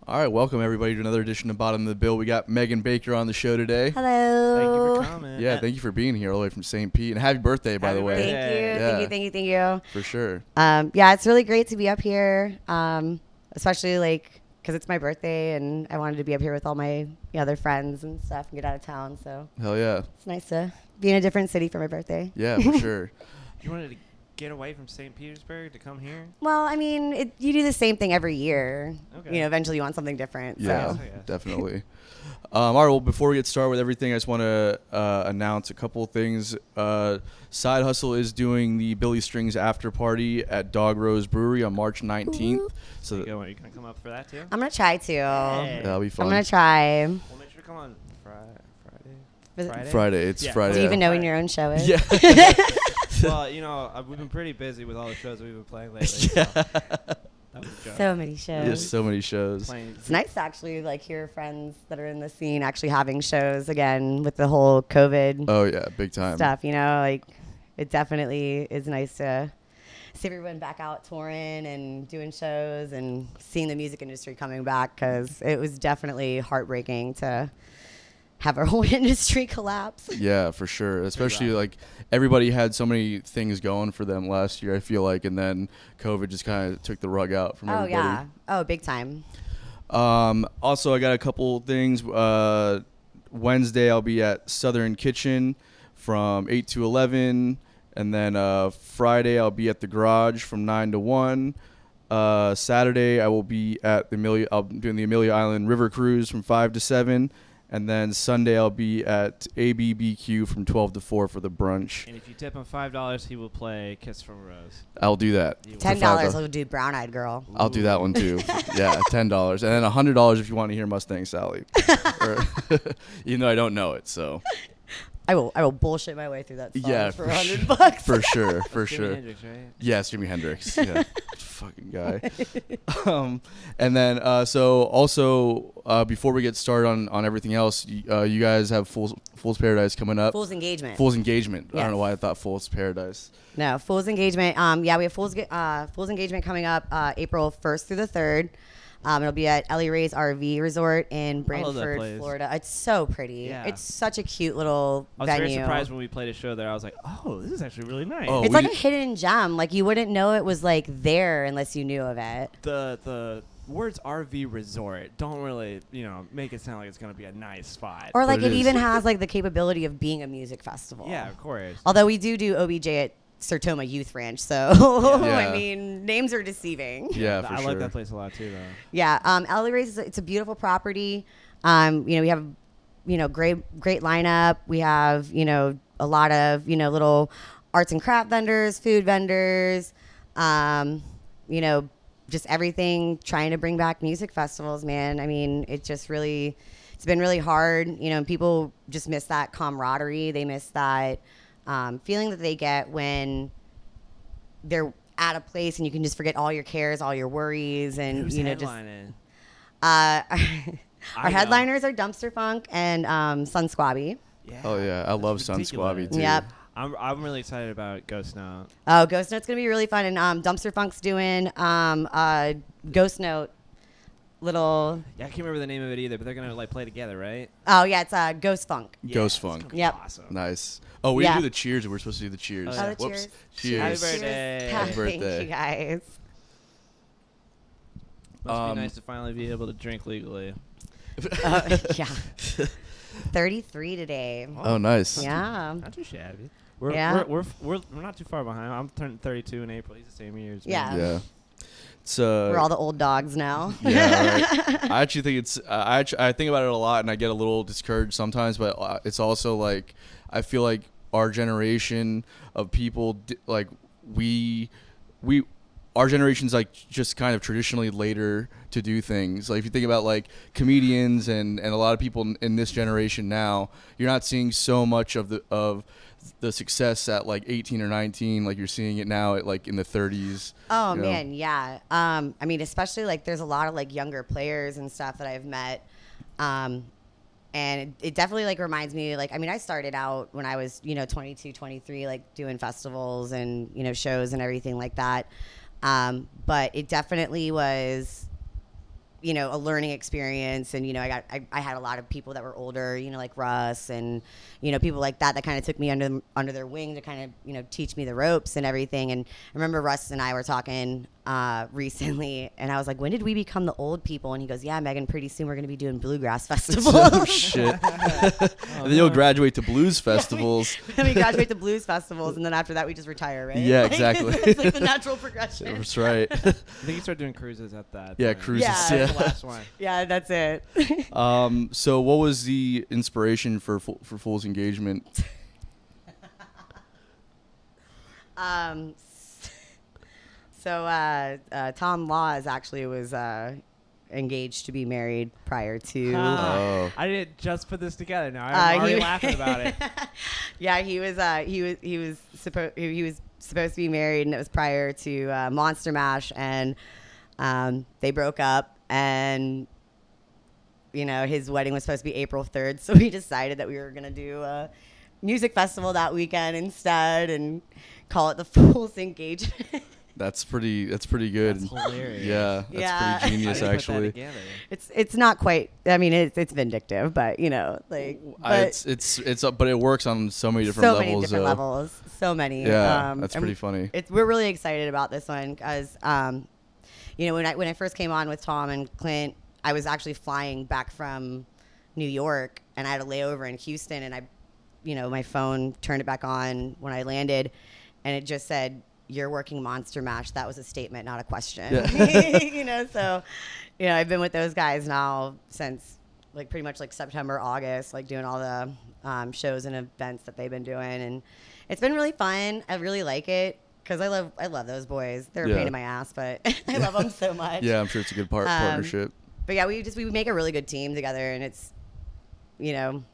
All right, welcome everybody to another edition of Bottom of the Bill. We got Megan Baker on the show today. Hello. Thank you for coming. Yeah, thank you for being here all the way from St. Pete. And happy birthday, by the way. Thank you. Yeah. Thank you. For sure. Yeah, it's really great to be up here, especially because it's my birthday and I wanted to be up here with all my other friends and stuff and get out of town. So Hell yeah. it's nice to be in a different city for my birthday. Yeah, for sure. You wanted to get away from St. Petersburg to come here? Well, I mean, you do the same thing every year. Okay. You know, eventually you want something different. Yeah, So. definitely. All right, well, before we get started with everything, I just want to announce a couple of things. Side Hustle is doing the Billy Strings after party at Dog Rose Brewery on March 19th. Ooh. So You going to come up for that too? I'm going to try to. Hey. that'll be fun. I'm going to try. Well, make sure to come on Friday. Friday. It's Yeah. Friday. Do you even know when your own show is? Yeah. Well, we've been pretty busy with all the shows we've been playing lately. So that was a joke. So many shows. There's so many shows. Playing- It's nice to actually hear friends that are in the scene actually having shows again with the whole COVID Oh, yeah, big time. stuff. It definitely is nice to see everyone back out touring and doing shows and seeing the music industry coming back, because it was definitely heartbreaking to have our whole industry collapse. Yeah, for sure. Especially everybody had so many things going for them last year, I feel like, and then COVID just kind of took the rug out from Oh everybody. yeah. Oh, big time. Also, I got a couple things. Wednesday, I'll be at Southern Kitchen from 8 to 11. And then Friday, I'll be at the Garage from 9 to 1. Saturday, I will be at I'm doing the Amelia Island River Cruise from 5 to 7. And then Sunday, I'll be at ABBQ from 12 to 4 for the brunch. And if you tip him $5, he will play Kiss from a Rose. I'll do that. You will. For $10 $5. will do Brown Eyed Girl. I'll do that one too. Yeah, $10. And then $100 if you want to hear Mustang Sally. Even though I don't know it, so. I will bullshit my way through that song Yeah, for for $100. For sure, for Jimi sure. Hendrix, right? Yes, Jimi Hendrix. Yeah, fucking guy. And then so also before we get started on everything else, you guys have Fool's Paradise coming up. Fool's Engagement. Fool's Engagement. I Yes. don't know why I thought Fool's Paradise. No, Fool's Engagement. Yeah, we have Fool's Engagement coming up April 1st through the 3rd. It'll be at Ellie Ray's RV Resort in love that Brantford, place. Florida. It's so pretty. Yeah. It's such a cute little I was venue. very surprised when we played a show there. I was like, oh, this is actually really nice. Oh, It's we like a did- hidden gem. You wouldn't know it was there unless you knew of it. The words RV resort don't really, make it sound like it's going to be a nice spot. Or But it it is. even has the capability of being a music festival. Yeah, of course. Although we do OBJ at Sertoma Youth Ranch, so Yeah. I mean, names are deceiving. Yeah, for I sure. like that place a lot too, though. Yeah, Ellie Ray's it's a beautiful property. We have great lineup. We have a lot of little arts and craft vendors, food vendors, just everything, trying to bring back music festivals, man. I mean, it's been really hard. People just miss that camaraderie. They miss that feeling that they get when they're at a place and you can just forget all your cares, all your worries, and Who's just headlining? our I know. headliners are Dumpster Funk and Sun Squabby. Yeah. Oh yeah, I love Sun ridiculous. Squabby too. Yep. I'm really excited about Ghost Note. Oh, Ghost Note's gonna be really fun, and Dumpster Funk's doing Ghost Note little. Yeah, I can't remember the name of it either, but they're gonna play together, right? Oh yeah, it's Ghost Funk. Ghost it's Funk. gonna be Yep. Awesome. Nice. Oh, we Yeah. didn't do the cheers. We're supposed to do the cheers. Oh, yeah. Oh, the Whoops. cheers. Happy Cheers. birthday. Happy Thank birthday. you guys. Must be nice to finally be able to drink legally. Yeah. 33 today. Oh, nice. Yeah. Not too shabby. We're Yeah. we're not too far behind. I'm turning 32 in April. He's the same year as me. Yeah. Yeah. It's We're all the old dogs now. yeah, right. I actually think it's I think about it a lot and I get a little discouraged sometimes, but it's also I feel like our generation of people our generation's just kind of traditionally later to do things. If you think about comedians and a lot of people in this generation now, you're not seeing so much of the success at 18 or 19 you're seeing it now at in the 30s. Oh you know? man, yeah. I mean, especially there's a lot of younger players and stuff that I've met. And it definitely reminds me I mean, I started out when I was 22, 23 doing festivals and shows and everything like that. But it definitely was a learning experience. And, I had a lot of people that were older, like Russ and, people like that kind of took me under their wing to kind of, teach me the ropes and everything. And I remember Russ and I were talking recently, and I was like, when did we become the old people? And he goes, yeah, Megan, pretty soon we're going to be doing bluegrass festivals. Oh, shit. And then you'll graduate to blues festivals. Then we graduate to blues festivals, and then after that we just retire, right? Yeah, exactly. It's like the natural progression. That's right. I think you start doing cruises at that. Yeah, point. cruises. Yeah. That's the last one. Yeah, that's it. So what was the inspiration for Fool's engagement? So Tom Laws actually was engaged to be married prior to. Oh. I didn't just put this together. Now I'm already laughing about it. Yeah, he was supposed to be married, and it was prior to Monster Mash, and they broke up, and his wedding was supposed to be April 3rd, so we decided that we were gonna do a music festival that weekend instead, and call it the Fool's Engagement. That's pretty good. That's hilarious. Yeah, that's Yeah. pretty genius, How do you put that actually. together? It's not quite. I mean, it's vindictive, but but But it works on so many different so levels. many different though. levels, so many. Yeah, that's and pretty funny. We're really excited about this one because, when I first came on with Tom and Clint, I was actually flying back from New York, and I had a layover in Houston, and my phone turned it back on when I landed, and it just said, "You're working Monster Mash." That was a statement, not a question. Yeah. So, I've been with those guys now since pretty much September, August, doing all the shows and events that they've been doing, and it's been really fun. I really like it because I love those boys. They're a pain in my ass, but I love them so much. Yeah, I'm sure it's a good partnership. But yeah, we make a really good team together, and it's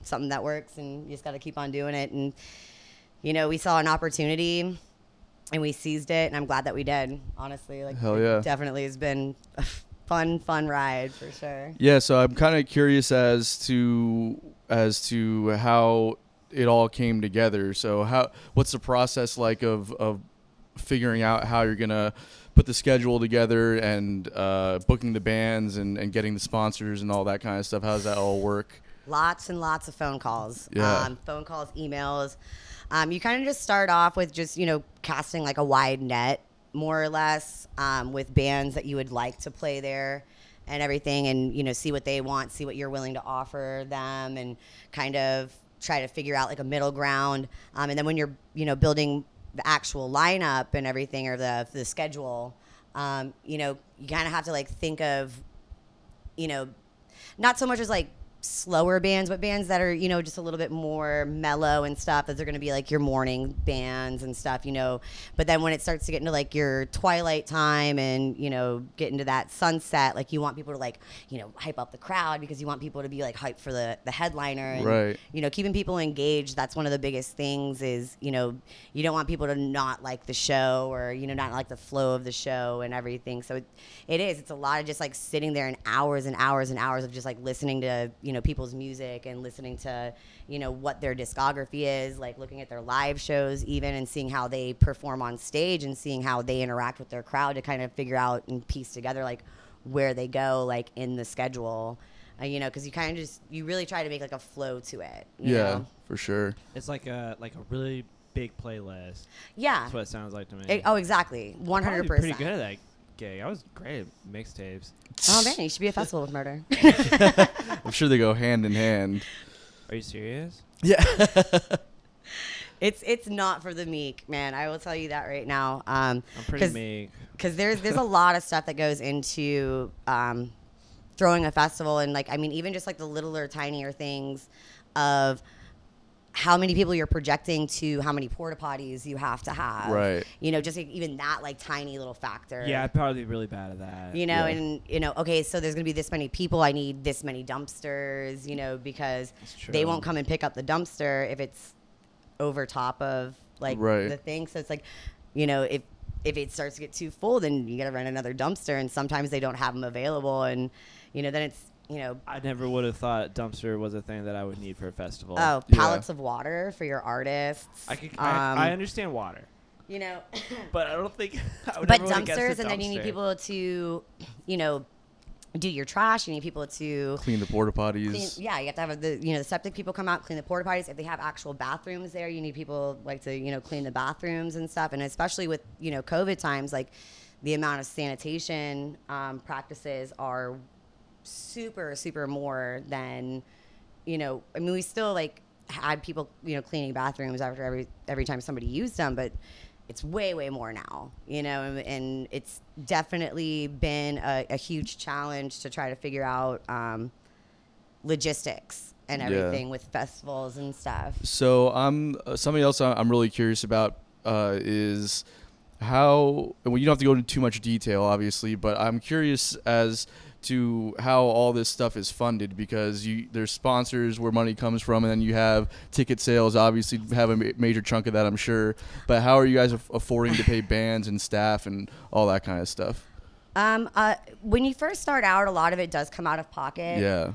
something that works, and you just got to keep on doing it. And we saw an opportunity, and we seized it, and I'm glad that we did. Honestly, Hell yeah, it definitely has been a fun ride for sure. Yeah, so I'm kind of curious as to how it all came together. So what's the process like of figuring out how you're gonna put the schedule together and booking the bands and getting the sponsors and all that kind of stuff? How does that all work? Lots and lots of phone calls. Yeah. Phone calls, emails. You kind of just start off with just, casting a wide net, more or less, with bands that you would like to play there and everything, and, see what they want, see what you're willing to offer them, and kind of try to figure out a middle ground. And then when you're, building the actual lineup and everything, or the schedule, you kind of have to think of, not so much as slower bands, but bands that are just a little bit more mellow and stuff, that they're going to be your morning bands and stuff, but then when it starts to get into your twilight time and get into that sunset, you want people to hype up the crowd, because you want people to be hyped for the headliner, and Right. Keeping people engaged. That's one of the biggest things is you don't want people to not like the show, or not like the flow of the show and everything. So it's a lot of just sitting there and hours and hours and hours of just listening to people's music, and listening to what their discography is, looking at their live shows even, and seeing how they perform on stage, and seeing how they interact with their crowd, to kind of figure out and piece together where they go in the schedule, because you really try to make a flow to it. You know? For sure. It's like a really big playlist. Yeah, That's what it sounds like to me. Exactly, 100%. Pretty good at that gig. I was great at mixtapes. Oh man, you should be a festival with Murder. I'm sure they go hand in hand. Are you serious? Yeah. It's not for the meek, man. I will tell you that right now. I'm pretty meek. Because there's a lot of stuff that goes into throwing a festival, and even just the littler, tinier things of how many people you're projecting to, how many porta potties you have to have. Right. Just even that tiny little factor. Yeah, I'd probably be really bad at that. And okay, so there's gonna be this many people. I need this many dumpsters. Because they won't come and pick up the dumpster if it's over top of the thing. So it's if it starts to get too full, then you gotta rent another dumpster, and sometimes they don't have them available, and then it's. I never would have thought dumpster was a thing that I would need for a festival. Oh, pallets of water for your artists. I understand water. But I don't think I would But ever wanna guess dumpsters, the and then you need dumpster. people to, do your trash. You need people to clean the porta potties. you have to have the septic people come out, clean the porta potties. If they have actual bathrooms there, you need people like to clean the bathrooms and stuff. And especially with COVID times, like the amount of sanitation practices are super, super more than we still like had people cleaning bathrooms after every time somebody used them, but it's way, way more now, and it's definitely been a huge challenge to try to figure out logistics and everything with festivals and stuff. So something else I'm really curious about is how, well, you don't have to go into too much detail, obviously, but I'm curious as to how all this stuff is funded, because there's sponsors where money comes from, and then you have ticket sales, obviously have a major chunk of that, I'm sure. But how are you guys affording to pay bands and staff and all that kind of stuff? When you first start out, a lot of it does come out of pocket. Yeah.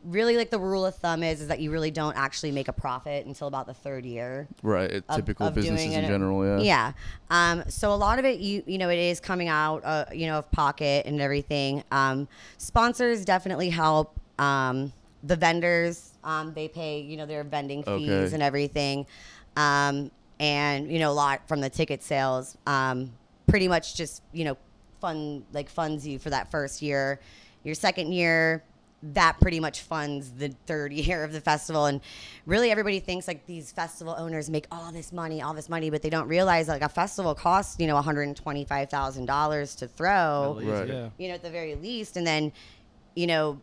Really, like the rule of thum is that you really don't actually make a profit until about the third year. Right. Typical businesses in general. Yeah. Yeah. So a lot of it, it is coming out, of pocket and everything. Sponsors definitely help. The vendors, they pay, their vending fees and everything. And, a lot from the ticket sales, pretty much just, funds you for that first year. Your second year, that pretty much funds the third year of the festival. And really everybody thinks like these festival owners make all this money, but they don't realize like a festival costs, $125,000 to throw, right. At the very least. And then, you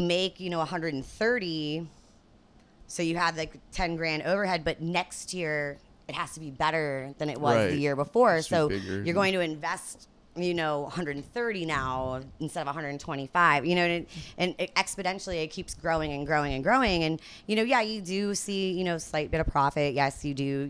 make, 130. So you have like 10 grand overhead, but next year it has to be better than it was the year before. So you're going to invest 130 now instead of 125, and exponentially it keeps growing and growing and growing. And, you do see, slight bit of profit. Yes, you do,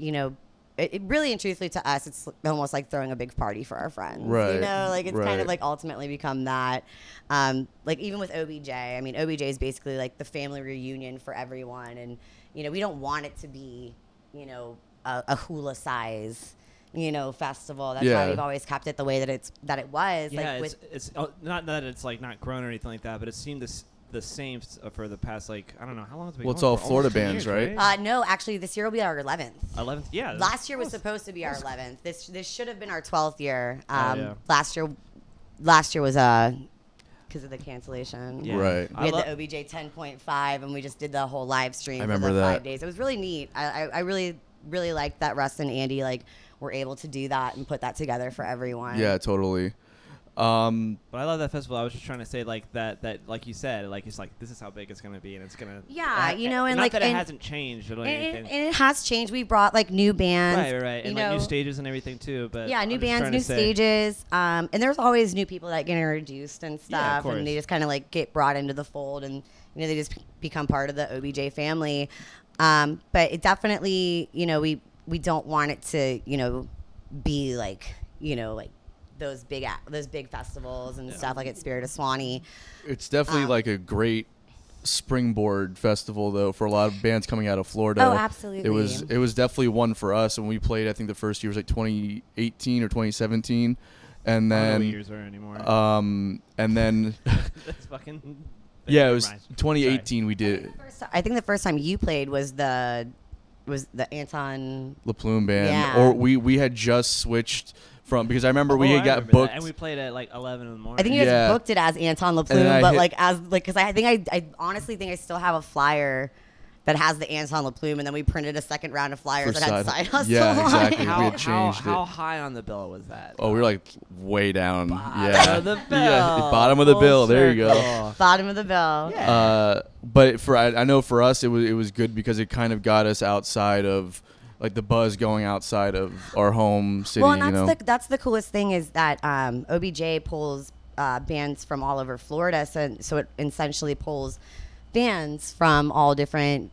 it really and truthfully to us, it's almost like throwing a big party for our friends, right. It's kind of like ultimately become that, like even with OBJ, OBJ is basically like the family reunion for everyone. And, we don't want it to be, a hula size, festival. That's why we've always kept it the way that it was. Yeah, like it's not that it's like not grown or anything like that, but it seemed the same for the past, like, I don't know how long it's been. Well, it's all Florida bands, right? No, actually, this year will be our 11th. 11th, yeah. Last year was supposed to be our 11th. This should have been our 12th year. Last year was because of the cancellation. Yeah. Right. We had the OBJ 10.5, and we just did the whole live stream for the 5 days. It was really neat. I really, really liked that Russ and Andy were able to do that and put that together for everyone. Yeah, totally. But I love that festival. I was just trying to say that like you said, like it's like this is how big it's gonna be, and it's gonna and not like that it hasn't changed or anything. And it has changed. We brought like new bands, right, and like new stages and everything too. But new bands, new stages, and there's always new people that get introduced and stuff, and they just kind of like get brought into the fold, and they just become part of the OBJ family. But it definitely, we don't want it to, be like, like those big festivals and stuff like at Spirit of Swanee. It's definitely like a great springboard festival though for a lot of bands coming out of Florida. Oh, absolutely. It was definitely one for us, and we played. I think the first year was like 2018 or 2017, and then I don't know what years are anymore. And then that's fucking. Yeah, it was 2018. We did. I think the first time you played was the Anton LaPlume band, yeah. Or we had just switched from, because I remember we had got booked, and we played at like 11 in the morning. I think you guys booked it as Anton LaPlume, but because I think I honestly think I still have a flyer that has the Anton LaPlume, and then we printed a second round of flyers that had Side Hustle. Yeah, exactly. How, we had changed how high on the bill was that? Oh, we were like way down. Bottom of the bill. Yeah, bottom of the bill. There you go. Bottom of the bill. Yeah. But I know for us it was good because it kind of got us outside of like the buzz going outside of our home city. Well, and that's the coolest thing is that OBJ pulls bands from all over Florida, so it essentially pulls bands from all different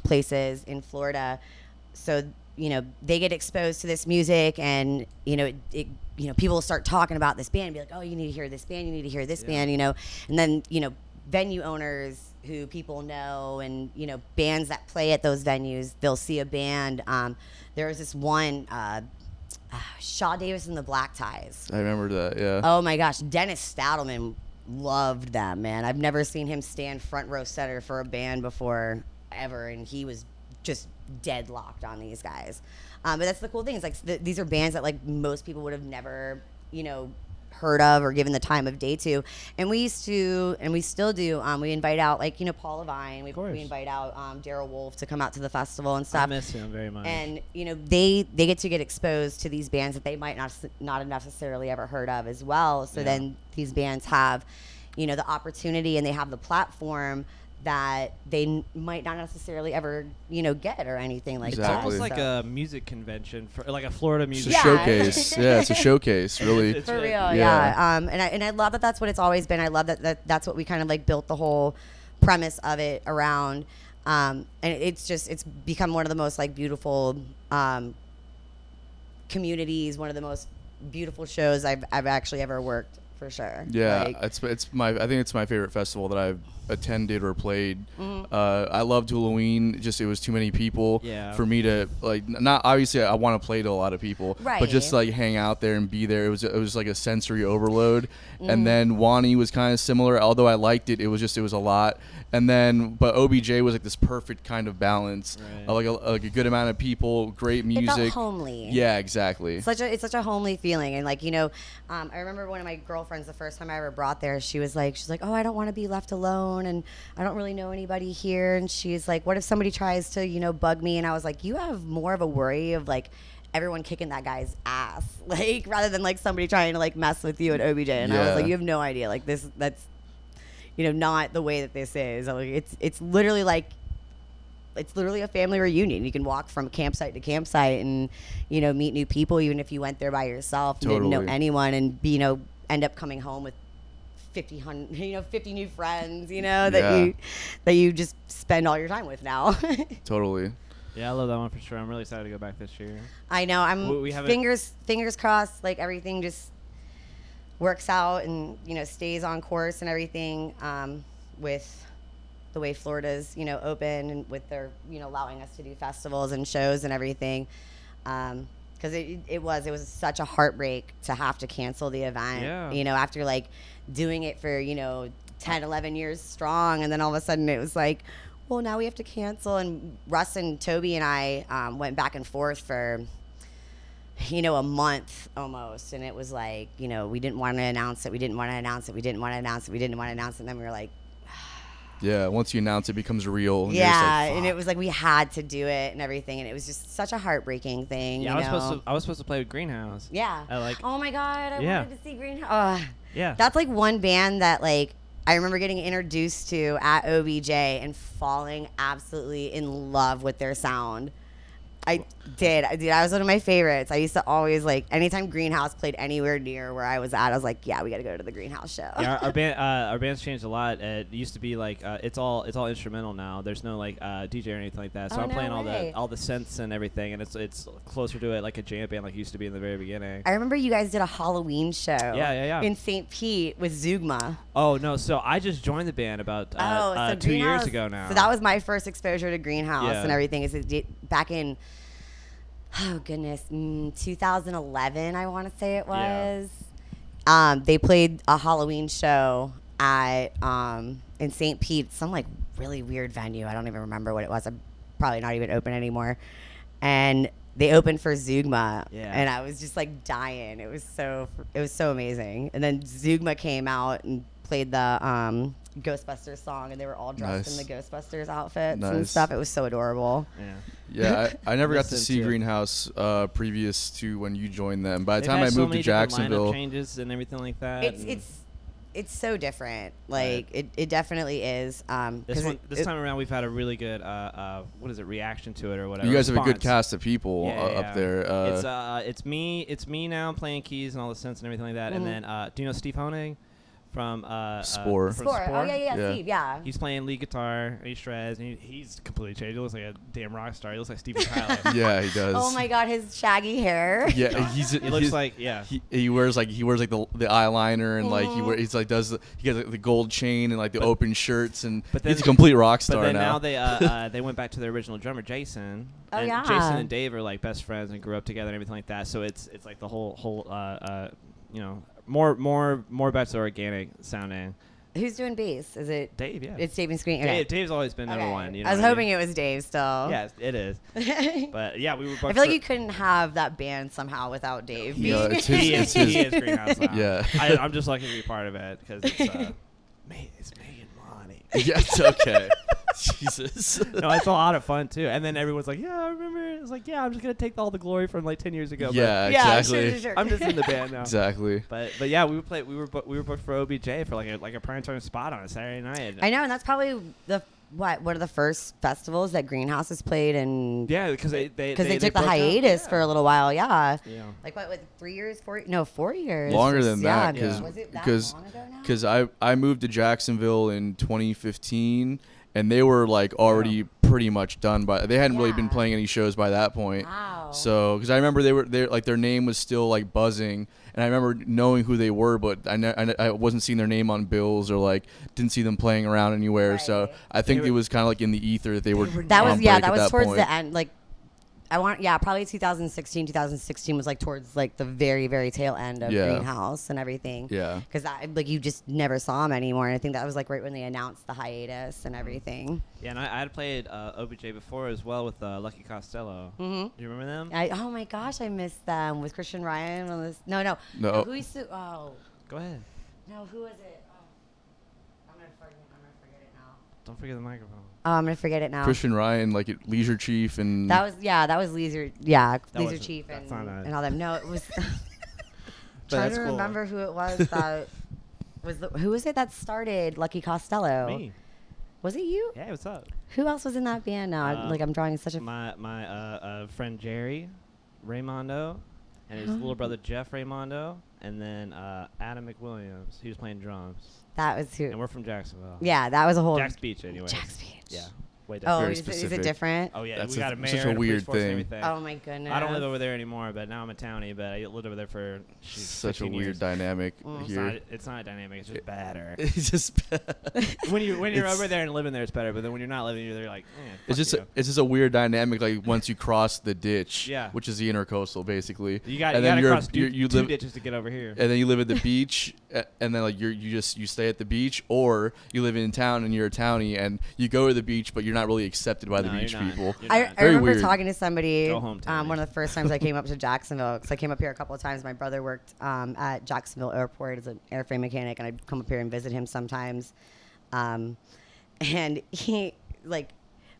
places in Florida, so they get exposed to this music, and people start talking about this band and be like, oh, you need to hear this band, you need to hear this band, and then venue owners who people know, and bands that play at those venues, they'll see a band. There was this one Shaw Davis and the Black Ties. I remember that. Yeah. Oh my gosh, Dennis Stadelman loved them, man. I've never seen him stand front row center for a band before ever, and he was just deadlocked on these guys. But that's the cool thing. It's like these are bands that like most people would have never, heard of or given the time of day to. And we used to, and we still do. We invite out like Paul Levine. We invite out Daryl Wolf to come out to the festival and stuff. I miss him very much. And they get to get exposed to these bands that they might not have necessarily ever heard of as well. So then these bands have, the opportunity and they have the platform that they might not necessarily ever, get or anything like that. It's almost like a music convention, for like a Florida music. It's a showcase. Yeah, it's a showcase, really. For real, yeah. And I love that that's what it's always been. I love that's what we kind of like built the whole premise of it around. And it's become one of the most like beautiful communities, one of the most beautiful shows I've actually ever worked. For sure. Yeah, I think it's my favorite festival that I've attended or played. I loved Halloween. Just it was too many people for me to like. Not obviously I want to play to a lot of people, but just like hang out there and be there. It was like a sensory overload. And then Wani was kind of similar. Although I liked it, it was a lot. And then but OBJ was like this perfect kind of balance, like a good amount of people, great music. It felt homely. Yeah, exactly. It's such a homely feeling, and like I remember one of my girlfriends the first time I ever brought there. She's like, oh, I don't want to be left alone, and I don't really know anybody here. And she's like, what if somebody tries to bug me? And I was like, you have more of a worry of like everyone kicking that guy's ass, like rather than like somebody trying to like mess with you at OBJ. And I was like, you have no idea, like that's not the way that this is. Like, it's literally a family reunion. You can walk from campsite to campsite and, meet new people, even if you went there by yourself and didn't know anyone, and end up coming home with 50 new friends, that you just spend all your time with now. Totally. Yeah, I love that one for sure. I'm really excited to go back this year. I know. I'm fingers crossed, like everything just works out and stays on course and everything with the way Florida's open and with their allowing us to do festivals and shows and everything, because it was such a heartbreak to have to cancel the event after like doing it for 10 11 years strong, and then all of a sudden it was like, well, now we have to cancel. And Russ and Toby and I went back and forth for a month almost, and it was like we didn't want to announce it, and then we were like, yeah, once you announce it becomes real. And and it was like we had to do it and everything, and it was just such a heartbreaking thing. Yeah, I was supposed to play with Greenhouse. Yeah. Oh my God, I wanted to see Greenhouse. Yeah. That's like one band that like I remember getting introduced to at OBJ and falling absolutely in love with their sound. I did. That was one of my favorites. I used to always like anytime Greenhouse played anywhere near where I was at, I was like, yeah, we got to go to the Greenhouse show. Yeah, our band's changed a lot. It used to be like it's all instrumental now. There's no like DJ or anything like that. So I'm playing all the synths and everything, and it's closer to it like a jam band like it used to be in the very beginning. I remember you guys did a Halloween show. Yeah. In St. Pete with Zugma. Oh no, so I just joined the band about 2 years ago now. So that was my first exposure to Greenhouse and everything. Is back in 2011, I want to say it was. Yeah. They played a Halloween show at in St. Pete, some like really weird venue. I don't even remember what it was. I'm probably not even open anymore. And they opened for Zugma, and I was just like dying. It was so amazing. And then Zugma came out and played the Ghostbusters song, and they were all dressed in the Ghostbusters outfits and stuff. It was so adorable. Yeah, I never got to see Greenhouse previous to when you joined them. By the time I moved to Jacksonville, changes and everything like that. It's so different. Like it definitely is. This time around, we've had a really good reaction to it or whatever. You guys have a good cast of people up there. It's me now playing keys and all the synths and everything like that. Mm-hmm. And then do you know Steve Honig from Spore. Spore. Oh yeah, Yeah. Steve. Yeah. He's playing lead guitar. He shreds. And he's completely changed. He looks like a damn rock star. He looks like Steven Tyler. Yeah, he does. Oh my God, his shaggy hair. Yeah, He looks like he wears like the eyeliner and like he's like he has like, the gold chain and like the open shirts and he's a complete rock star But then now. they went back to their original drummer Jason. Oh, and yeah. Jason and Dave are like best friends and grew up together and everything like that. So it's like the whole more back to organic sounding. Who's doing bass? Is it Dave? Yeah, It's Dave and Screen. Okay. Dave's always been number one. You know I was what hoping mean? it was Dave still. Yeah, it is. But yeah, we were. I feel like you couldn't have that band somehow without Dave. Yeah, it's he his. is Greenhouse Lounge. Yeah. I'm just lucky to be part of it because it's making money. Yeah, it's okay. Jesus. No, it's a lot of fun too. And then everyone's like, "Yeah, I remember." It's like, "Yeah, I'm just gonna take all the glory from like 10 years ago." Yeah, Yeah, exactly. sure. But I'm just in the band now. Exactly. But yeah, we were booked for OBJ for like a prime time spot on a Saturday night. I know, and that's probably one of the first festivals that Greenhouse has played, and Yeah, because they took broke the up. hiatus for a little while. Yeah. Yeah. Like what? 3 years? 4 years? Longer than Yeah, that yeah. Was it that because long ago now? because I moved to Jacksonville in 2015 and they were like already pretty much done by they hadn't really been Yeah. playing any shows by that point. Wow. So because I remember they like their name was still like buzzing and I remember knowing who they were, but I wasn't seeing their name on bills or like didn't see them playing around anywhere. So Right. I think They it were- was kind of like in the ether that they were. That was on yeah. break That at was that towards point. the end. Like probably 2016. 2016 was like towards like the very very tail end of Yeah. Greenhouse and everything. Yeah. Because like you just never saw them anymore, and I think that was like right when they announced the hiatus and everything. Yeah, and I had played OBJ before as well with Lucky Costello. Mm-hmm. Do you remember them? Oh my gosh, I missed them. Was Christian Ryan on this? No. No. Who used to? Oh Go ahead. no, who was it? Oh, I'm gonna forget it now. Don't forget the microphone. Oh, I'm gonna forget it now. Christian Ryan, like Leisure Chief, and That was Leisure. Yeah, That Leisure wasn't- Chief that's and, not a- and all them. No, it was. But Trying that's to cool. remember who it was that who was it that started Lucky Costello? Me. Was it you? Yeah, what's up? Who else was in that band? Now, I'm drawing such a. My friend Jerry Raymondo and his little brother Jeff Raymondo, and then Adam McWilliams. He was playing drums. That was who. And we're from Jacksonville. Yeah, that was a whole. Jack's Beach, anyway. Jack's Beach. Yeah. Way Oh, down. Very is it specific. different? Oh yeah, That's we got a mayor, such a and police weird force and thing. everything. Oh my goodness. I don't live over there anymore, but now I'm a townie. But I lived over there for such a 15 weird years. dynamic Mm. here. It's not dynamic. It's just better. It's just when you're It's- over there and living there, it's better. But then when you're not living there, you're like, it's just you. it's just a weird dynamic. Like once you cross the ditch, Yeah. which is the intercoastal, basically. You got and to then cross you two live, ditches to get over here. and then you live at the beach, and then like you stay at the beach, or you live in town and you're a townie, and you go to the beach, but you're not really accepted by the No, beach you're not. people. You're I not. Very remember weird. talking to somebody Go home, Tony. one of the first times I came up to Jacksonville, because I came up here a couple of times. My brother worked at Jacksonville Airport as an airframe mechanic, and I'd come up here and visit him sometimes. And he, like,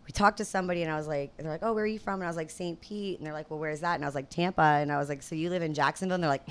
we talked to somebody, and I was like, they're like, oh, where are you from? And I was like, St. Pete. And they're like, well, where's that? And I was like, Tampa. And I was like, so you live in Jacksonville? And they're like,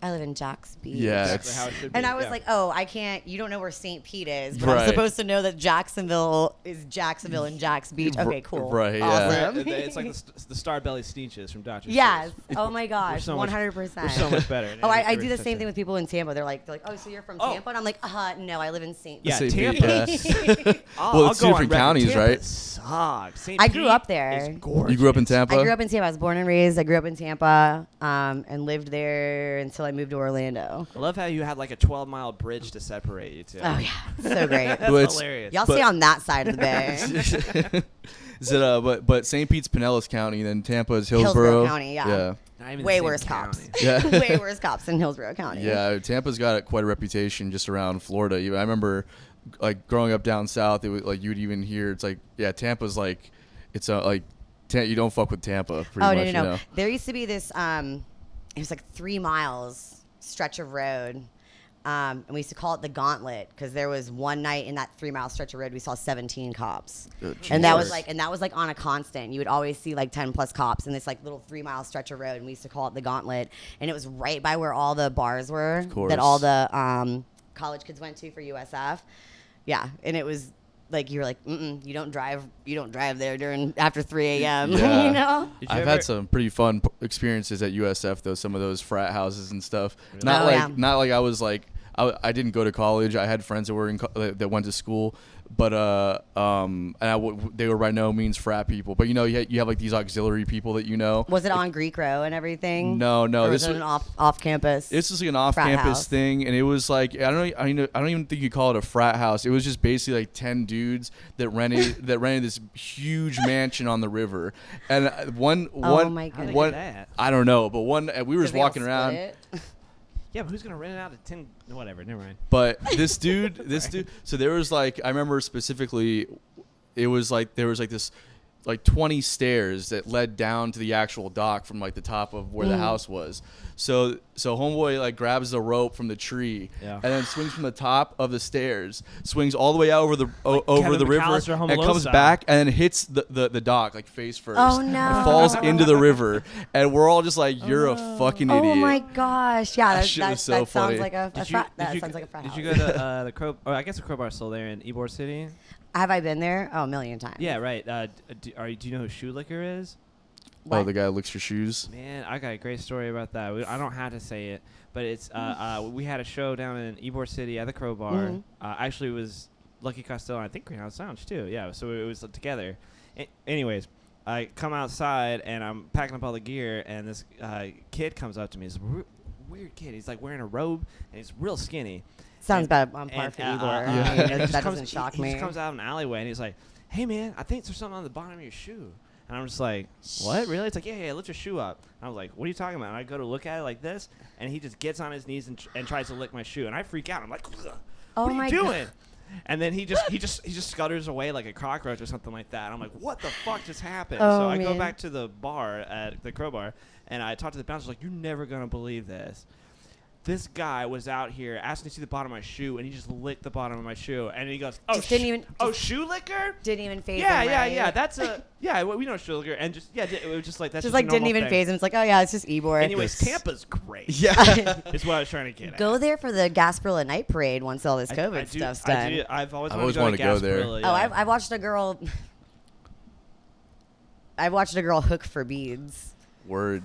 I live in Jack's Beach. Yeah, Exactly how it should be. And I was yeah. like, oh, I can't, you don't know where St. Pete is, but Right. I'm supposed to know that Jacksonville is Jacksonville and Jack's Beach. Okay, cool. Right, yeah. Awesome. It's like the Starbelly Sneetches from Dr. Yes. Seuss. Oh my gosh. so much- 100%. We're so much better. Oh, I Every do the same percent. thing with people in Tampa. They're like, oh, so you're from Oh. Tampa? And I'm like, no, I live in St. Yeah, St. Tampa. Pete, yeah. I'll Well, it's go two on different record. counties, Tampa right? Sucks. St. I grew Pete up there. is gorgeous. You grew up in Tampa? I grew up in Tampa. I was born and raised. I grew up in Tampa and lived there until I moved to Orlando. I love how you had like a 12-mile bridge to separate you two. Oh, yeah. So great. That's Well, it's- hilarious. Y'all But- stay on that side of the bay. Is it but St. Pete's Pinellas County, then Tampa is Hillsborough. County, yeah. Yeah. Not even the Way same worse county. cops. Yeah. Way worse cops than Hillsborough County. Yeah, Tampa's got quite a reputation just around Florida. I remember, like growing up down south, it was like you'd even hear it's like, yeah, Tampa's like, it's like, you don't fuck with Tampa. Pretty Oh, much, no. you know? There used to be this, it was like 3 miles stretch of road. And we used to call it the gauntlet because there was one night in that 3 mile stretch of road we saw 17 cops. Oh, And that was Jesus. like on a constant. You would always see like 10 plus cops in this like little 3 mile stretch of road, and we used to call it the gauntlet. And it was right by where all the bars were course. that all the college kids went to for USF. Yeah, and it was like you were like, you don't drive there after 3 a.m. Yeah. You know? Did you I've ever- had some pretty fun experiences at USF though. Some of those frat houses and stuff. Really? Not Oh, like yeah. not like I was like I didn't go to college. I had friends that were that went to school, but they were by no means frat people. But you have like these auxiliary people that you know. Was it on Greek Row and everything? No. Or was it an off campus? This was like an off campus thing, and it was like I don't even think you call it a frat house. It was just basically like 10 dudes that rented this huge mansion on the river, and oh my goodness. I don't know, but we were just walking around. Yeah, but who's gonna rent it out to 10? Whatever, never mind. But this dude. So there was like, I remember specifically, it was like there was like this, like 20 stairs that led down to the actual dock from like the top of where the house was. So homeboy like grabs the rope from the tree and then swings from the top of the stairs, swings all the way out over the river, and comes back and then hits the dock like face first. Oh no! And falls into the river, and we're all just like, "You're a fucking idiot." Oh my gosh! Yeah, that so funny. sounds like a frat. That sounds like a frat Did house. you go to the Crow? I guess the Crowbar's still there in Ybor City. Have I been there? Oh, a million times. Yeah, right. Do you know who Shoe Liquor is? Oh, the guy that licks your shoes. Man, I got a great story about that. I don't have to say it, but it's we had a show down in Ybor City at the Crowbar. Mm-hmm. Actually, it was Lucky Costello and I think Greenhouse Lounge too. Yeah, so it was together. Anyways, I come outside and I'm packing up all the gear, and this kid comes up to me. He's a weird kid. He's like wearing a robe and he's real skinny. Sounds bad on par for Ybor. That doesn't shock me. He just comes out of an alleyway and he's like, "Hey man, I think there's something on the bottom of your shoe." And I'm just like, "What? Really?" It's like, yeah, lift your shoe up. And I was like, "What are you talking about?" And I go to look at it like this, and he just gets on his knees and tries to lick my shoe. And I freak out. I'm like, "What are you doing?" God. And then he just scutters away like a cockroach or something like that. I'm like, "What the fuck just happened?" So I go back to the bar at the Crowbar, and I talk to the bouncer like, "You're never gonna believe this. This guy was out here asking to see the bottom of my shoe, and he just licked the bottom of my shoe." And he goes, "Oh, shoe licker? Didn't even phase him, right? Yeah. That's we know shoe licker, and it was just like that's just like didn't even phase him. It's like, oh yeah, it's just Ybor. Anyways, Tampa's great. Yeah, is what I was trying to get at. Go there for the Gasparilla Night Parade once all this COVID stuff's done. I've always wanted to go there. Yeah. Oh, I watched a girl. I watched a girl hook for beads. Word.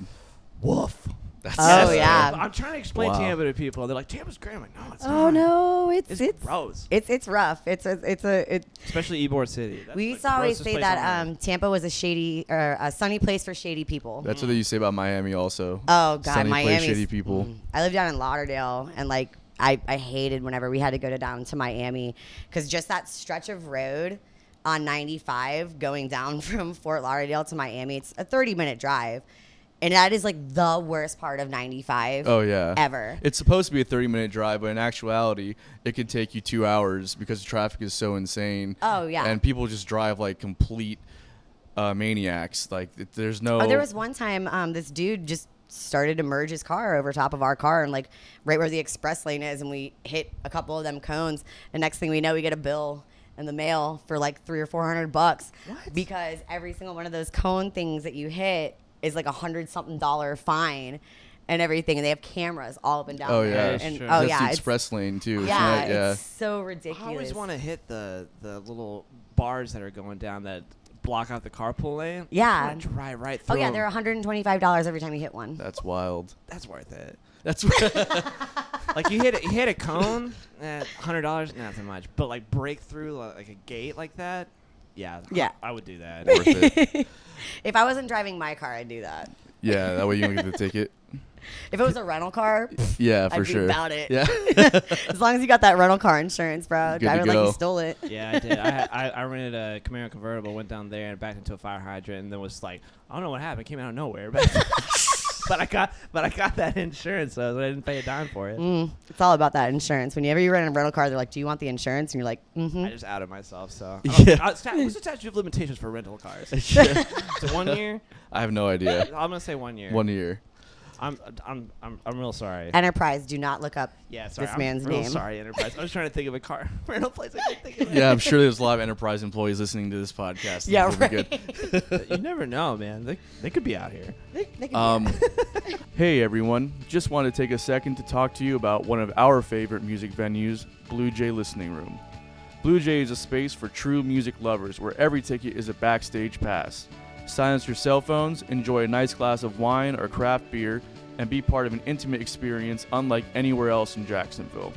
Woof. Yeah. I'm trying to explain Tampa to people. They're like, "Tampa's great." I'm like, "No, it's not." Oh no, it's gross. It's rough. Especially Ybor City. We used to always say that Tampa was a shady or a sunny place for shady people. That's what you say about Miami also. Oh god, sunny Miami. Place, shady people. I lived down in Lauderdale, and like I hated whenever we had to go down to Miami because just that stretch of road on 95 going down from Fort Lauderdale to Miami, it's a 30-minute drive. And that is like the worst part of 95. Oh yeah, ever. It's supposed to be a 30-minute drive, but in actuality, it could take you 2 hours because the traffic is so insane. Oh yeah, and people just drive like complete maniacs. Like there's no. Oh, there was one time this dude just started to merge his car over top of our car and like right where the express lane is, and we hit a couple of them cones. The next thing we know, we get a bill in the mail for like $300 or $400 What? Because every single one of those cone things that you hit is like $100-something fine and everything, and they have cameras all up and down. Oh yeah, and sure. That's the express lane too. Yeah, it's so ridiculous. I always want to hit the little bars that are going down that block out the carpool lane. Yeah, drive right through. Oh yeah, they're $125 every time you hit one. That's wild. That's worth it. That's like you hit a cone at $100, not so much, but like break through like a gate like that. Yeah, I would do that. Worth it. If I wasn't driving my car, I'd do that. Yeah, that way you don't get the ticket. If it was a rental car, yeah, for I'd sure. be about it. Yeah. As long as you got that rental car insurance, bro. Drive it like you stole it. Yeah, I did. I rented a Camaro convertible, went down there and backed into a fire hydrant, and then was like, I don't know what happened. It came out of nowhere, but I got that insurance, so I didn't pay a dime for it. It's all about that insurance. Whenever you rent a rental car, they're like, "Do you want the insurance?" And you're like, "Mm-hmm." I just outed myself. So what's the statute of limitations for rental cars? Is it 1 year? I have no idea. I'm gonna say 1 year. 1 year. I'm real sorry. Enterprise, do not look up this man's I'm name. real sorry, Enterprise. I was trying to think of a car rental place. I couldn't think of it. Yeah, I'm sure there's a lot of Enterprise employees listening to this podcast. Yeah, right. Good. You never know, man. They could be out here. They could be out. Hey everyone, just want to take a second to talk to you about one of our favorite music venues, Blue Jay Listening Room. Blue Jay is a space for true music lovers where every ticket is a backstage pass. Silence your cell phones, enjoy a nice glass of wine or craft beer, and be part of an intimate experience unlike anywhere else in Jacksonville.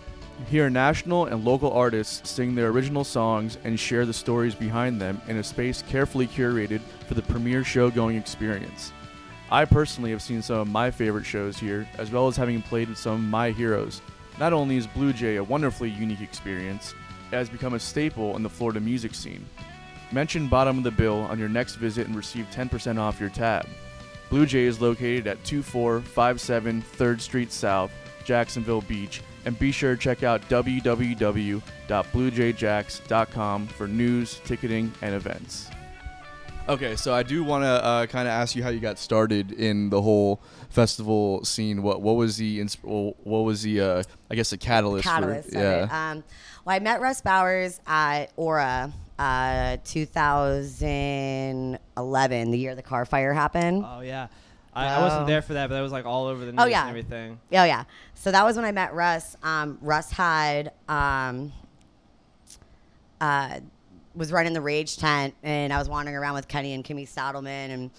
Hear national and local artists sing their original songs and share the stories behind them in a space carefully curated for the premier show-going experience. I personally have seen some of my favorite shows here, as well as having played with some of my heroes. Not only is Blue Jay a wonderfully unique experience, it has become a staple in the Florida music scene. Mention Bottom of the Bill on your next visit and receive 10% off your tab. Blue Jay is located at 2457 3rd Street South, Jacksonville Beach, and be sure to check out www.bluejayjacks.com for news, ticketing, and events. Okay, so I do want to kind of ask you how you got started in the whole festival scene. What was the I guess the catalyst? Catalyst. For, yeah. Well, I met Russ Bowers at Aura, 2011, the year the car fire happened. Oh yeah. I wasn't there for that, but that was like all over the news and everything. Oh yeah. So that was when I met Russ. Russ had was running the Rage tent, and I was wandering around with Kenny and Kimmy Stadelman, and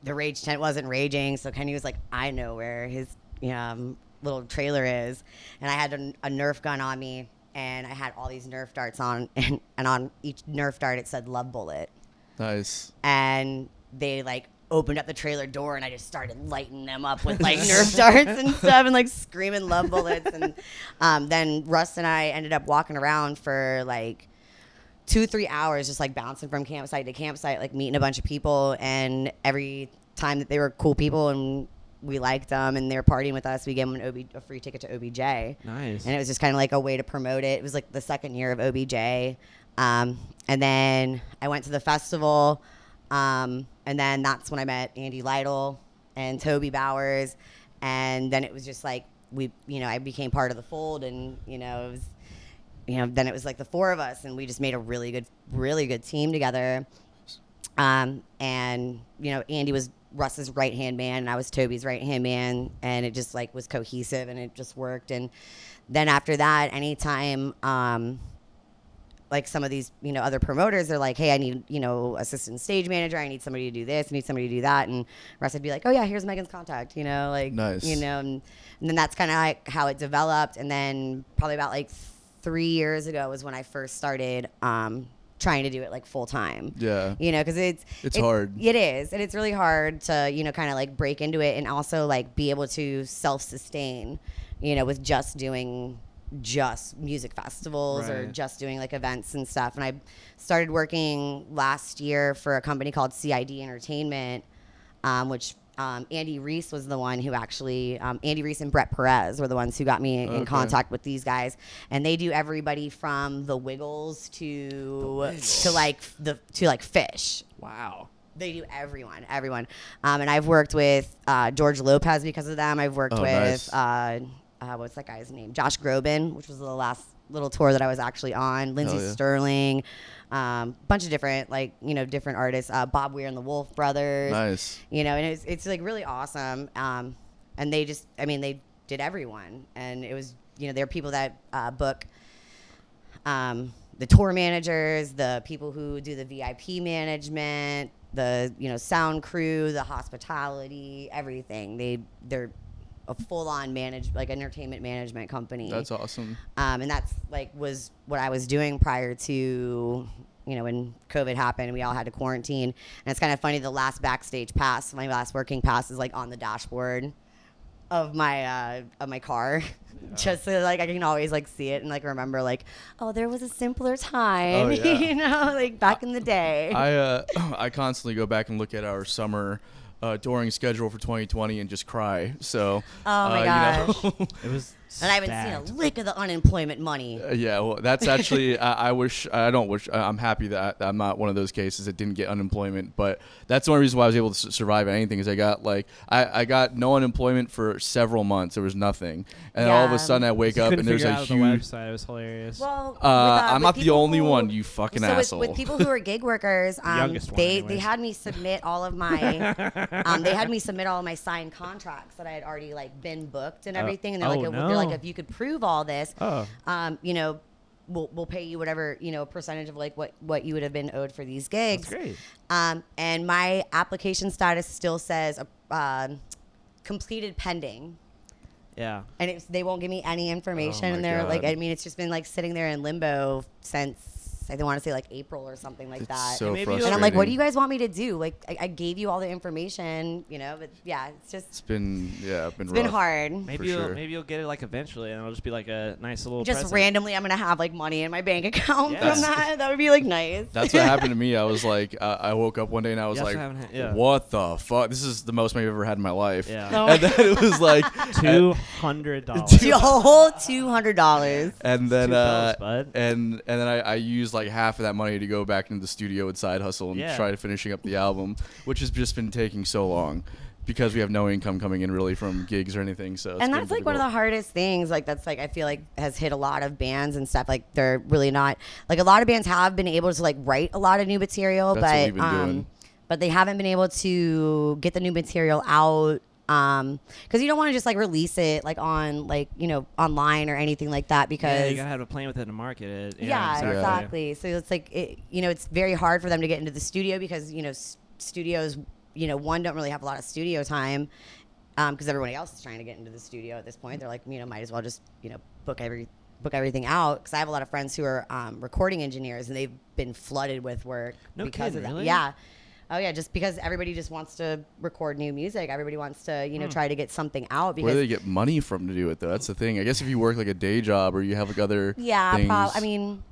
the Rage tent wasn't raging, so Kenny was like, I know where his little trailer is, and I had a Nerf gun on me, and I had all these Nerf darts on, and on each Nerf dart it said Love Bullet. Nice. And they opened up the trailer door, and I just started lighting them up with Nerf darts and stuff, and screaming Love Bullets. And then Russ and I ended up walking around for 2-3 hours, just bouncing from campsite to campsite, meeting a bunch of people. And every time that they were cool people and we liked them and they were partying with us, we gave them a free ticket to OBJ. Nice. And it was just kind of a way to promote it. It was the second year of OBJ. And then I went to the festival. And then that's when I met Andy Lytle and Toby Bowers. And then it was just I became part of the fold, and, it was, then it was the four of us, and we just made a really good team together. And, Andy was Russ's right-hand man, and I was Toby's right-hand man, and it just was cohesive, and it just worked. And then after that, anytime, some of these, other promoters are hey, I need, assistant stage manager. I need somebody to do this. I need somebody to do that. And Russ would be oh yeah, here's Megan's contact, nice. And then that's kind of how it developed. And then probably about 3 years ago was when I first started, trying to do it full time. Yeah. Cause it's hard. It is. And it's really hard to, kind of break into it, and also be able to self-sustain, with just doing music festivals, right, or just doing events and stuff. And I started working last year for a company called CID Entertainment, which Andy Reese was the one who actually Andy Reese and Brett Perez were the ones who got me in contact with these guys. And they do everybody from the Wiggles to Fish. Wow. They do everyone. And I've worked with George Lopez because of them. I've worked with nice. What's that guy's name? Josh Groban, which was the last little tour that I was actually on. Lindsey Sterling, bunch of different different artists. Bob Weir and the Wolf Brothers. Nice. And it's really awesome. And they just, they did everyone, and it was there are people that book. The tour managers, the people who do the VIP management, the sound crew, the hospitality, everything. They're a full-on entertainment management company. That's awesome. And that's was what I was doing prior to when COVID happened and we all had to quarantine. And it's kind of funny, the last backstage pass, my last working pass, is on the dashboard of my car. Yeah. Just so I can always see it and remember oh, there was a simpler time. Oh, yeah. Back in the day. I constantly go back and look at our summer touring schedule for 2020 and just cry. So oh my gosh. It was and I haven't seen a lick of the unemployment money. Yeah, well, that's actually I'm happy that I'm not one of those cases that didn't get unemployment, but that's the only reason why I was able to survive anything, is I got I got no unemployment for several months. There was nothing, and all of a sudden I wake up and there's a huge. The website. It was hilarious. Well, I'm not the only one, you fucking asshole. With people who are gig workers, they had me submit all of my signed contracts that I had already been booked and everything, and they're they're if you could prove all this, we'll pay you whatever percentage of what you would have been owed for these gigs. That's great. And my application status still says completed pending. Yeah. And they won't give me any information. Oh, and my they're like, God. I mean, it's just been like sitting there in limbo since I want to say like April or something like that. So Maybe you'll- frustrating. And I'm like, what do you guys want me to do? Like, I gave you all the information, you know, but yeah, it's just, been it's been rough. hard. Maybe For you'll get it like eventually, and it'll just be like a nice little Just present. randomly, I'm going to have like money in my bank account Yeah. from that. That would be like nice. That's what happened to me. I was like, I woke up one day and I was You like, also haven't had- yeah. what the fuck? This is the most money I've ever had in my life. Yeah. No. And then it was like $200. The whole $200. and then Two bells, bud. and then I used like half of that money to go back into the studio with Side Hustle and Yeah. try to finishing up the album, which has just been taking so long because we have no income coming in really from gigs or anything. So And that's like one of the hardest things. Like that's like I feel like has hit a lot of bands and stuff. Like they're really not like a lot of bands have been able to like write a lot of new material, That's what but we've been doing. but they haven't been able to get the new material out. Because you don't want to just like release it like on like online or anything like that because Yeah, you gotta have a plan with it to market it. yeah, exactly. exactly. So it's like it's very hard for them to get into the studio because studios one don't really have a lot of studio time because everybody else is trying to get into the studio at this point. They're like might as well just book everything out because I have a lot of friends who are recording engineers and they've been flooded with work No because kidding, of that. really? Yeah. Oh yeah, just because everybody just wants to record new music. Everybody wants to try to get something out because Where do they get money from to do it though? That's the thing. I guess if you work like a day job or you have like other yeah, things. I mean,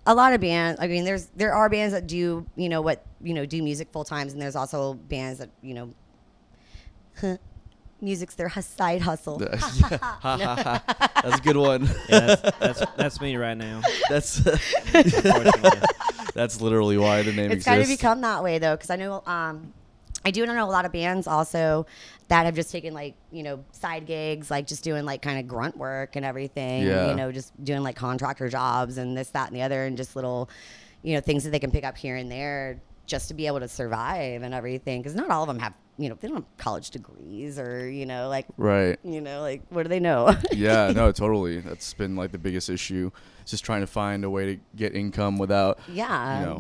a lot of bands. I mean, there are bands that do do music full times, and there's also bands that music's their side hustle. That's a good one. Yeah, that's me right now. That's Unfortunately. that's literally why the name It's exists. kind of become that way though, because I know I do know a lot of bands also that have just taken like side gigs, like just doing like kind of grunt work and everything. Yeah. Just doing like contractor jobs and this, that, and the other, and just little things that they can pick up here and there just to be able to survive and everything. Because not all of them have they don't have college degrees or like Right. like what do they know? Yeah, no, totally. That's been like the biggest issue. It's just trying to find a way to get income without, Yeah.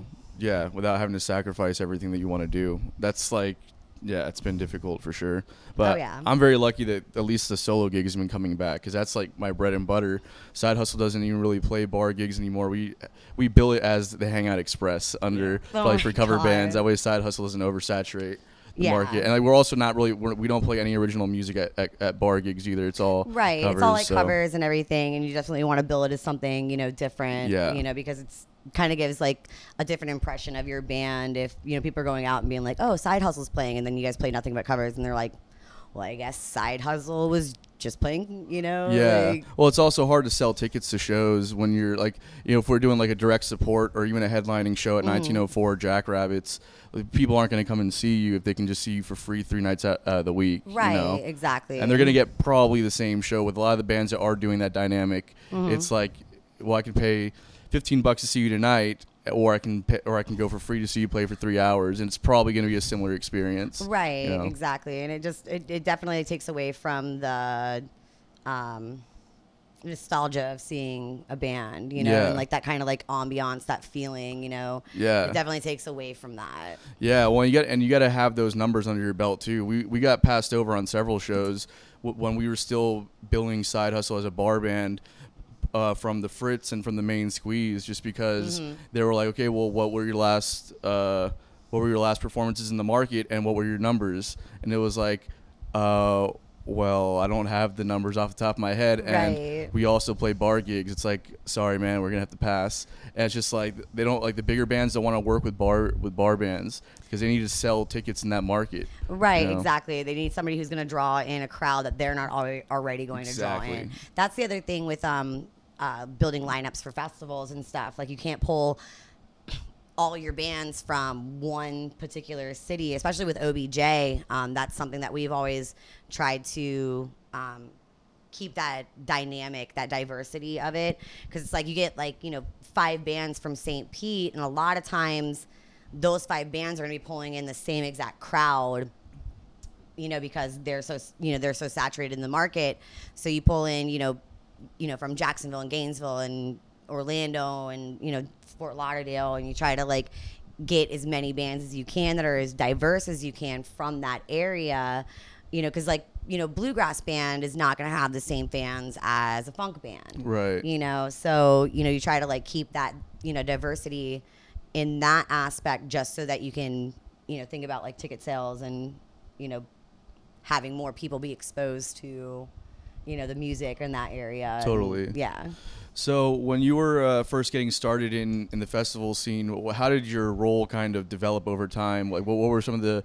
without having to sacrifice everything that you want to do. That's like, yeah, it's been difficult for sure. But yeah. I'm very lucky that at least the solo gig has been coming back because that's like my bread and butter. Side Hustle doesn't even really play bar gigs anymore. We bill it as the Hangout Express under Oh like for my cover God. bands. That way Side Hustle doesn't oversaturate the Yeah. market. And like, we're also not really, we don't play any original music at bar gigs either. It's all Right. covers, It's all like so- covers and everything, and you definitely want to bill it as something, different. Yeah. Because it's kind of gives like a different impression of your band if people are going out and being like, oh, Side Hustle's playing, and then you guys play nothing but covers, and they're like, well, I guess Side Hustle was just playing, Yeah. like- Well, it's also hard to sell tickets to shows when you're like, if we're doing like a direct support or even a headlining show at Mm-hmm. 1904 Jackrabbits, like, people aren't going to come and see you if they can just see you for free 3 nights out the week. right, exactly. And they're going to get probably the same show with a lot of the bands that are doing that dynamic. Mm-hmm. It's like, well, I can pay $15 to see you tonight, or I can go for free to see you play for 3 hours, and it's probably going to be a similar experience. Right, you know? exactly. And it definitely takes away from the nostalgia of seeing a band, Yeah. and like that kind of like ambiance, that feeling, Yeah. It definitely takes away from that. Yeah, well, you got to have those numbers under your belt too. We got passed over on several shows when we were still billing Side Hustle as a bar band from the Fritz and from the Main Squeeze, just because they were like, okay, well, what were your last performances in the market, and what were your numbers? And it was like, well, I don't have the numbers off the top of my head, and Right. we also play bar gigs. It's like, sorry, man, we're gonna have to pass. And it's just like they don't like the bigger bands don't want to work with bar bands because they need to sell tickets in that market. Right, you know? exactly. They need somebody who's going to draw in a crowd that they're not already going to draw in. Exactly. That's the other thing with building lineups for festivals and stuff. Like you can't pull all your bands from one particular city, especially with OBJ. That's something that we've always tried to keep that dynamic, that diversity of it. Because it's like you get 5 bands from St. Pete, and a lot of times those 5 bands are going to be pulling in the same exact crowd, because they're so saturated in the market. So you pull in, from Jacksonville and Gainesville and Orlando and, Fort Lauderdale, and you try to get as many bands as you can that are as diverse as you can from that area, because bluegrass band is not going to have the same fans as a funk band. Right. So, you try to like keep that, diversity in that aspect just so that you can, think about like ticket sales and, having more people be exposed to, the music in that area. Totally. And, yeah. So when you were first getting started in the festival scene, how did your role kind of develop over time? Like, what were some of the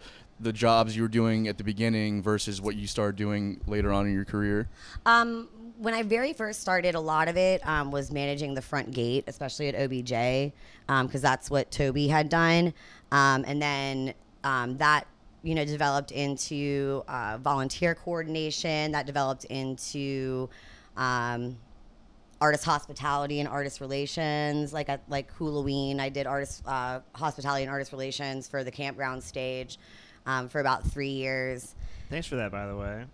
jobs you were doing at the beginning versus what you started doing later on in your career? When I very first started, a lot of it was managing the front gate, especially at OBJ, because that's what Toby had done. And then that, developed into volunteer coordination. That developed into artist hospitality and artist relations. Like Halloween, I did artist hospitality and artist relations for the campground stage for about 3 years. Thanks for that, by the way.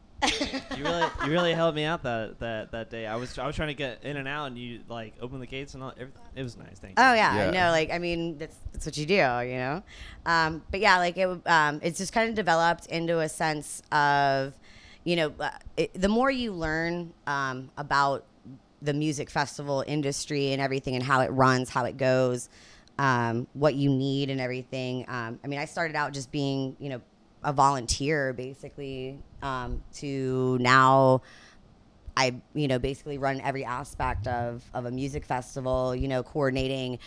you really helped me out that day. I was trying to get in and out, and you like opened the gates and all. It was nice. Thank you. Oh yeah. No, like I mean that's what you do, But yeah, like it's just kind of developed into a sense of, the more you learn about the music festival industry and everything and how it runs, how it goes, what you need and everything. I mean, I started out just being, a volunteer basically, to now I, basically run every aspect of a music festival, coordinating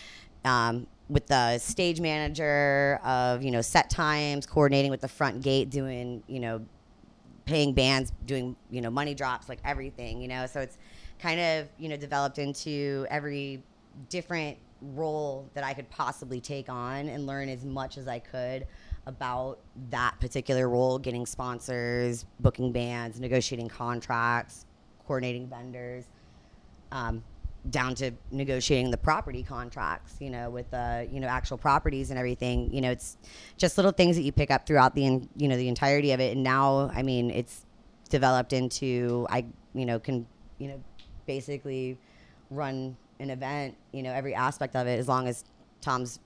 with the stage manager of, set times, coordinating with the front gate, doing, paying bands, doing, money drops, like everything, So it's kind of, developed into every different role that I could possibly take on and learn as much as I could about that particular role, getting sponsors, booking bands, negotiating contracts, coordinating vendors, down to negotiating the property contracts, with the, actual properties and everything. It's just little things that you pick up throughout the, the entirety of it. And now, I mean, it's developed into, I, can, basically run an event, every aspect of it, as long as Tom's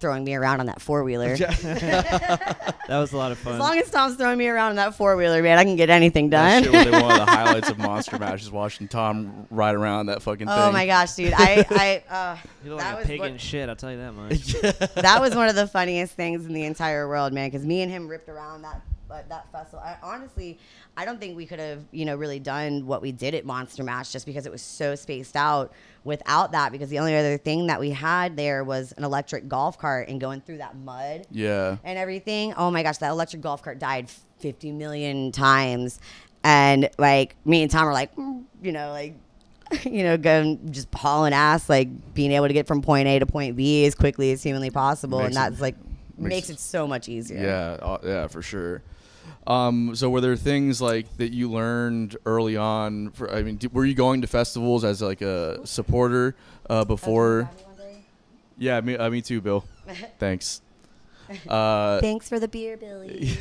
throwing me around on that four-wheeler. That was a lot of fun. As long as Tom's throwing me around on that four-wheeler, man, I can get anything done. That shit was like one of the highlights of Monster Mash, is watching Tom ride around that fucking thing. Oh my gosh, dude! You look like a pig in shit. I'll tell you that much. That was one of the funniest things in the entire world, man. Because me and him ripped around that festival. I don't think we could have, really done what we did at Monster Mash just because it was so spaced out without that. Because the only other thing that we had there was an electric golf cart, and going through that mud and everything. Oh my gosh, that electric golf cart died 50 million times. And like me and Tom were like, going just hauling ass, like being able to get from point A to point B as quickly as humanly possible. And that's like makes it so much easier. Yeah, for sure. So were there things like that you learned early on? Were you going to festivals as like a supporter before? Yeah, me too, Bill. Thanks. Thanks for the beer, Billy.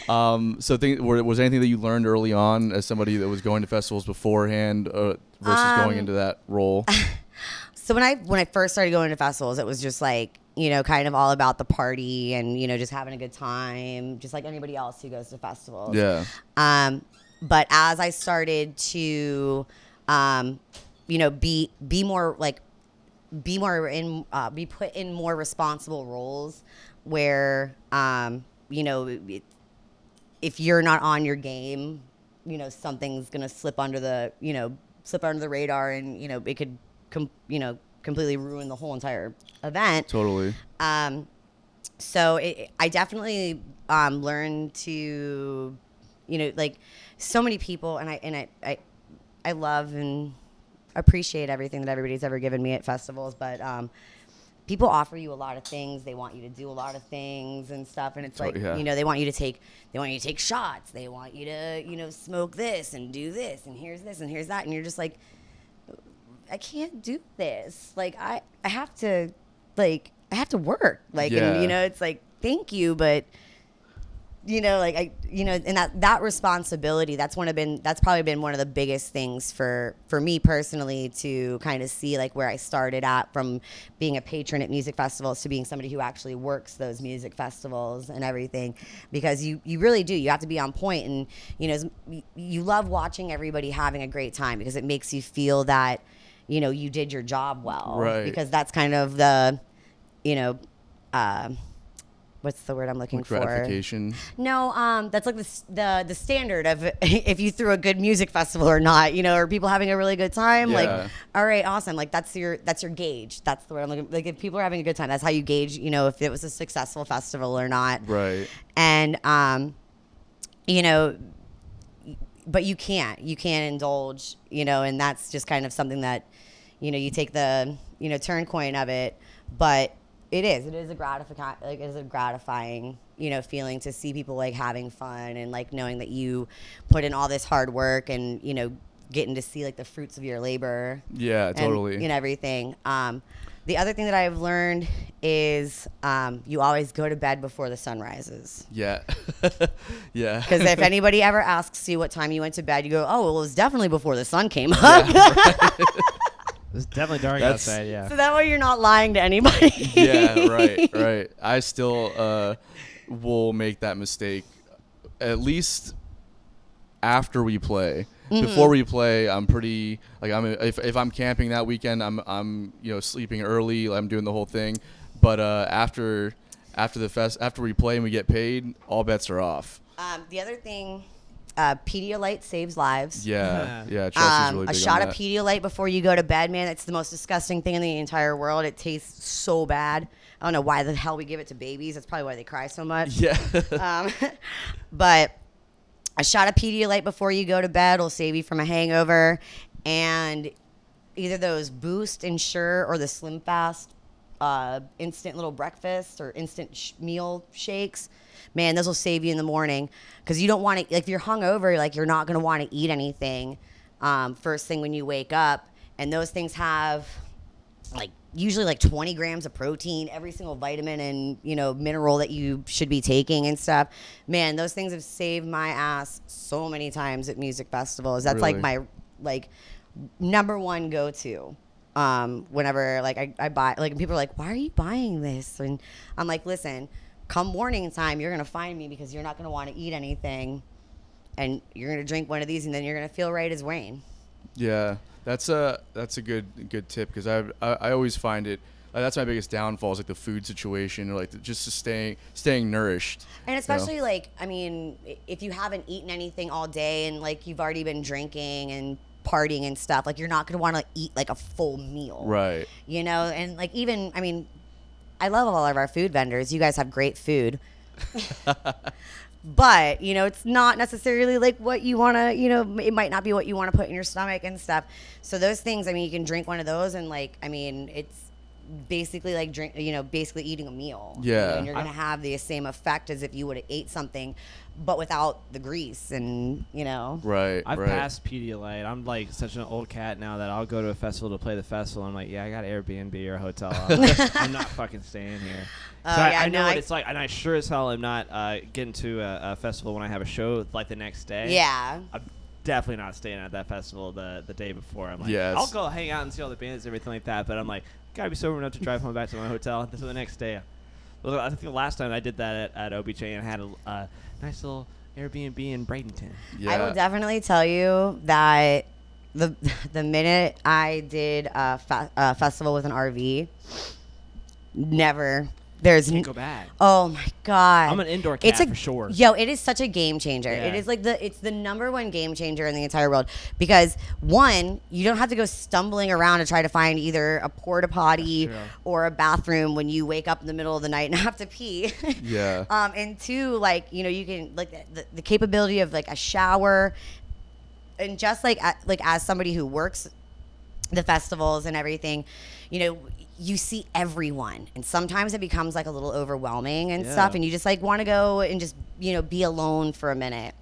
So was there anything that you learned early on as somebody that was going to festivals beforehand versus going into that role? So when I first started going to festivals, it was just like, kind of all about the party and, just having a good time, just like anybody else who goes to festivals. Yeah. But as I started to, be put in more responsible roles where, if you're not on your game, something's going to slip under the radar, and, it could completely ruin the whole entire event. Totally. So I definitely learned to, like so many people, and I love and appreciate everything that everybody's ever given me at festivals, but people offer you a lot of things. They want you to do a lot of things and stuff, and it's like, they want you to take shots. They want you to, smoke this and do this, and here's this and here's that, and you're just like, I can't do this. Like I have to work. Like, and, it's like, thank you, but and that responsibility, that's probably been one of the biggest things for me personally, to kind of see like where I started at, from being a patron at music festivals to being somebody who actually works those music festivals and everything, because you really do, you have to be on point, and you love watching everybody having a great time, because it makes you feel that you did your job well, right? Because that's kind of the what's the word I'm looking for? Gratification. No, that's like the standard of if you threw a good music festival or not. Are people having a really good time? Yeah. Like, all right, awesome. Like that's your gauge. That's the word I'm looking. Like if people are having a good time, that's how you gauge. If it was a successful festival or not. Right. And but you can't indulge. And that's just kind of something that you take the turn coin of it, but. It is a gratifying, feeling to see people like having fun, and like knowing that you put in all this hard work, and getting to see like the fruits of your labor. Yeah, totally. And everything. The other thing that I've learned is you always go to bed before the sun rises. Yeah. Yeah. Because if anybody ever asks you what time you went to bed, you go, oh, well, it was definitely before the sun came up. Yeah, right. It's definitely dark outside, yeah. So that way you're not lying to anybody. Yeah, right. I still will make that mistake at least after we play. Mm-hmm. Before we play, I'm pretty like if I'm camping that weekend, I'm sleeping early. I'm doing the whole thing. But after we play and we get paid, all bets are off. The other thing. Pedialyte saves lives. Yeah. Chelsea's really big a shot on of that. Pedialyte before you go to bed, man. It's the most disgusting thing in the entire world. It tastes so bad. I don't know why the hell we give it to babies. That's probably why they cry so much. Yeah. But a shot of Pedialyte before you go to bed will save you from a hangover. And either those Boost, Ensure, or the Slim Fast instant little breakfast or instant meal shakes. Man, those will save you in the morning, because you don't want to, like, if you're hungover, like, you're not going to want to eat anything first thing when you wake up. And those things have, like, usually like 20 grams of protein, every single vitamin and, mineral that you should be taking and stuff. Man, those things have saved my ass so many times at music festivals. That's really? Like my, like, number one go-to. Whenever, like, I buy, like, people are like, why are you buying this? And I'm like, listen, come morning time, you're going to find me, because you're not going to want to eat anything, and you're going to drink one of these, and then you're going to feel right as rain. Yeah, that's a good tip, because I always find it, that's my biggest downfall, is like the food situation, or like just staying nourished. And especially like, I mean, if you haven't eaten anything all day, and like you've already been drinking and partying and stuff, like you're not going to want to eat like a full meal. Right. And like, even, I mean, I love all of our food vendors. You guys have great food. But, it's not necessarily like what you want to, it might not be what you want to put in your stomach and stuff. So those things, I mean, you can drink one of those, and like, I mean, it's basically like basically eating a meal. Yeah. And you're going to have the same effect as if you would have ate something, but without the grease and, Right. I've passed Pedialyte. I'm like such an old cat now that I'll go to a festival to play the festival. I'm like, yeah, I got Airbnb or a hotel. I'm not fucking staying here. I know what it's like, and I sure as hell am not getting to a festival when I have a show like the next day. Yeah. I'm definitely not staying at that festival the day before. I'm like, yes. I'll go hang out and see all the bands and everything like that, but I'm like, gotta be sober enough to drive home back to my hotel. So the next day, well, I think the last time I did that at OBJ, and I had a nice little Airbnb in Bradenton. Yeah. I will definitely tell you that the minute I did a festival with an RV, Can't go back. Oh my God. I'm an indoor cat for sure. Yo, it is such a game changer. Yeah. It is like it's the number one game changer in the entire world, because one, you don't have to go stumbling around to try to find either a porta potty or a bathroom when you wake up in the middle of the night and have to pee. Yeah. And two, like, you can, like, the capability of like a shower, and just like as somebody who works the festivals and everything, you see everyone, and sometimes it becomes like a little overwhelming and stuff, and you just like want to go and just be alone for a minute.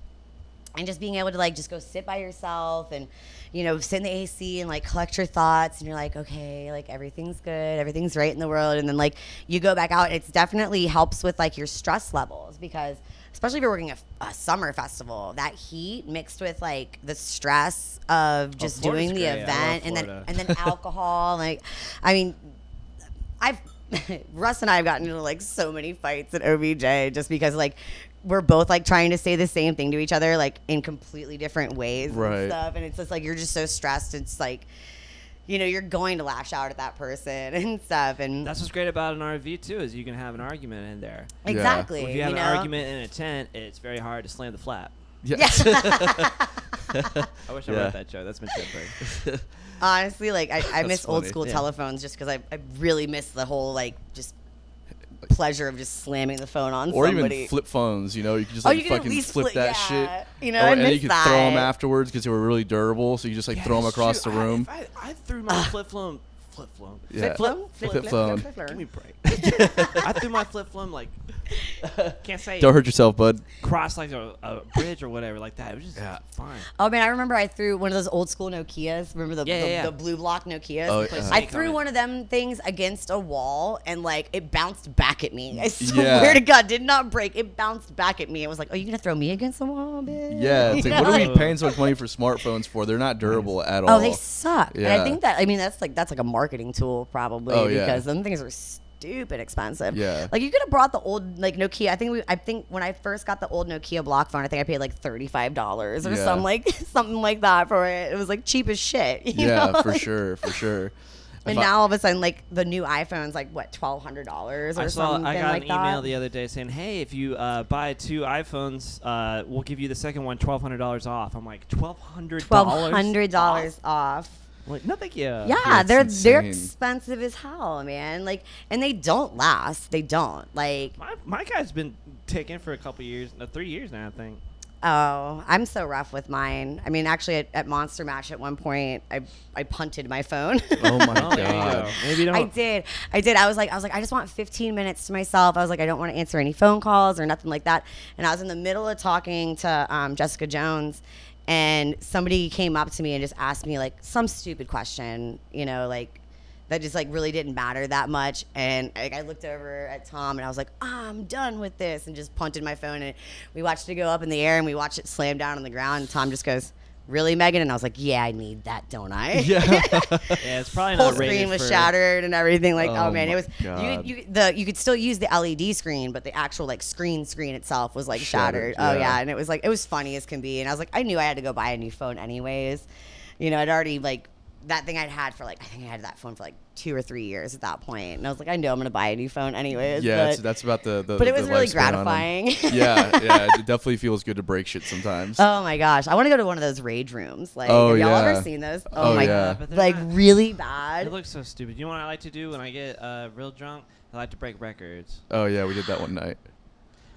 And just being able to like just go sit by yourself and, you know, sit in the AC and like collect your thoughts, and you're like, okay, like everything's good, everything's right in the world, and then like you go back out. It's definitely helps with like your stress levels, because especially if you're working a summer festival, that heat mixed with like the stress of just doing the great. event and then alcohol. Like, I mean, Russ and I have gotten into like so many fights at OBJ just because like we're both like trying to say the same thing to each other like in completely different ways and stuff, and it's just like you're just so stressed. It's like, you know, you're going to lash out at that person and stuff. And that's what's great about an RV too, is you can have an argument in there. Exactly. Well, if you have an argument in a tent, it's very hard to slam the flap. Yes. I wish I wrote that joke. That's been said. Honestly, like I miss old school telephones just because I really miss the whole like just pleasure of just slamming the phone on or somebody. Even flip phones, you know, you could just like you can fucking flip that shit, you know, and then you could throw them afterwards because they were really durable, so you just like throw them across the room. I threw my flip phone. Yeah. Flip phone. Give me a break. I threw my flip phone like can't say. Don't hurt yourself, bud. Cross like a bridge or whatever like that. It was just fine. Oh man, I remember I threw one of those old school Nokias. Remember the blue block Nokias? Oh, I threw one of them things against a wall and like it bounced back at me. I swear to God, did not break. It bounced back at me. It was like, oh, you gonna throw me against the wall, bitch? Yeah, it's like, what are we paying so much money for smartphones for? They're not durable at all. Oh, they suck. Yeah. And I think that's like a marketing tool probably because them things are stupid expensive. Yeah. Like you could have brought the old like Nokia. I think when I first got the old Nokia block phone, I think I paid like $35 or something like that for it. It was like cheap as shit. You know? for sure. And now all of a sudden, like the new iPhone's like what, $1,200 or something. I got like an email the other day saying, "Hey, if you buy 2 iPhones, we'll give you the second one $1,200 off." I'm like, $1,200 off. Like, no, thank you. Yeah, they're expensive as hell, man. Like, and they don't last. They don't like. My guy's been taken for a couple years, 3 years now, I think. Oh, I'm so rough with mine. I mean, actually, at Monster Mash at one point, I punted my phone. Oh my God! Maybe don't. I did. I was like, I just want 15 minutes to myself. I was like, I don't want to answer any phone calls or nothing like that. And I was in the middle of talking to Jessica Jones, and somebody came up to me and just asked me like some stupid question, you know, like that just like really didn't matter that much. And I looked over at Tom and I was like, I'm done with this, and just punted my phone, and we watched it go up in the air and we watched it slam down on the ground, and Tom just goes, really, Megan? And I was like, yeah, I need that, don't I? Yeah. It's probably whole not rated screen was for... shattered and everything. Like, oh man, it was God. you could still use the LED screen, but the actual like screen itself was like shattered. Yeah. Oh yeah, and it was funny as can be. And I was like, I knew I had to go buy a new phone anyways. You know, I'd already like that thing I'd had for like, I think I had that phone for like 2 or 3 years at that point, and I was like, I know I'm gonna buy a new phone anyways. Yeah, that's about the but it was really gratifying. yeah, it definitely feels good to break shit sometimes. Oh my gosh, I want to go to one of those rage rooms. Like, have y'all ever seen those? Oh my god, like really bad. It looks so stupid. You know what I like to do when I get real drunk? I like to break records. Oh yeah, we did that one night.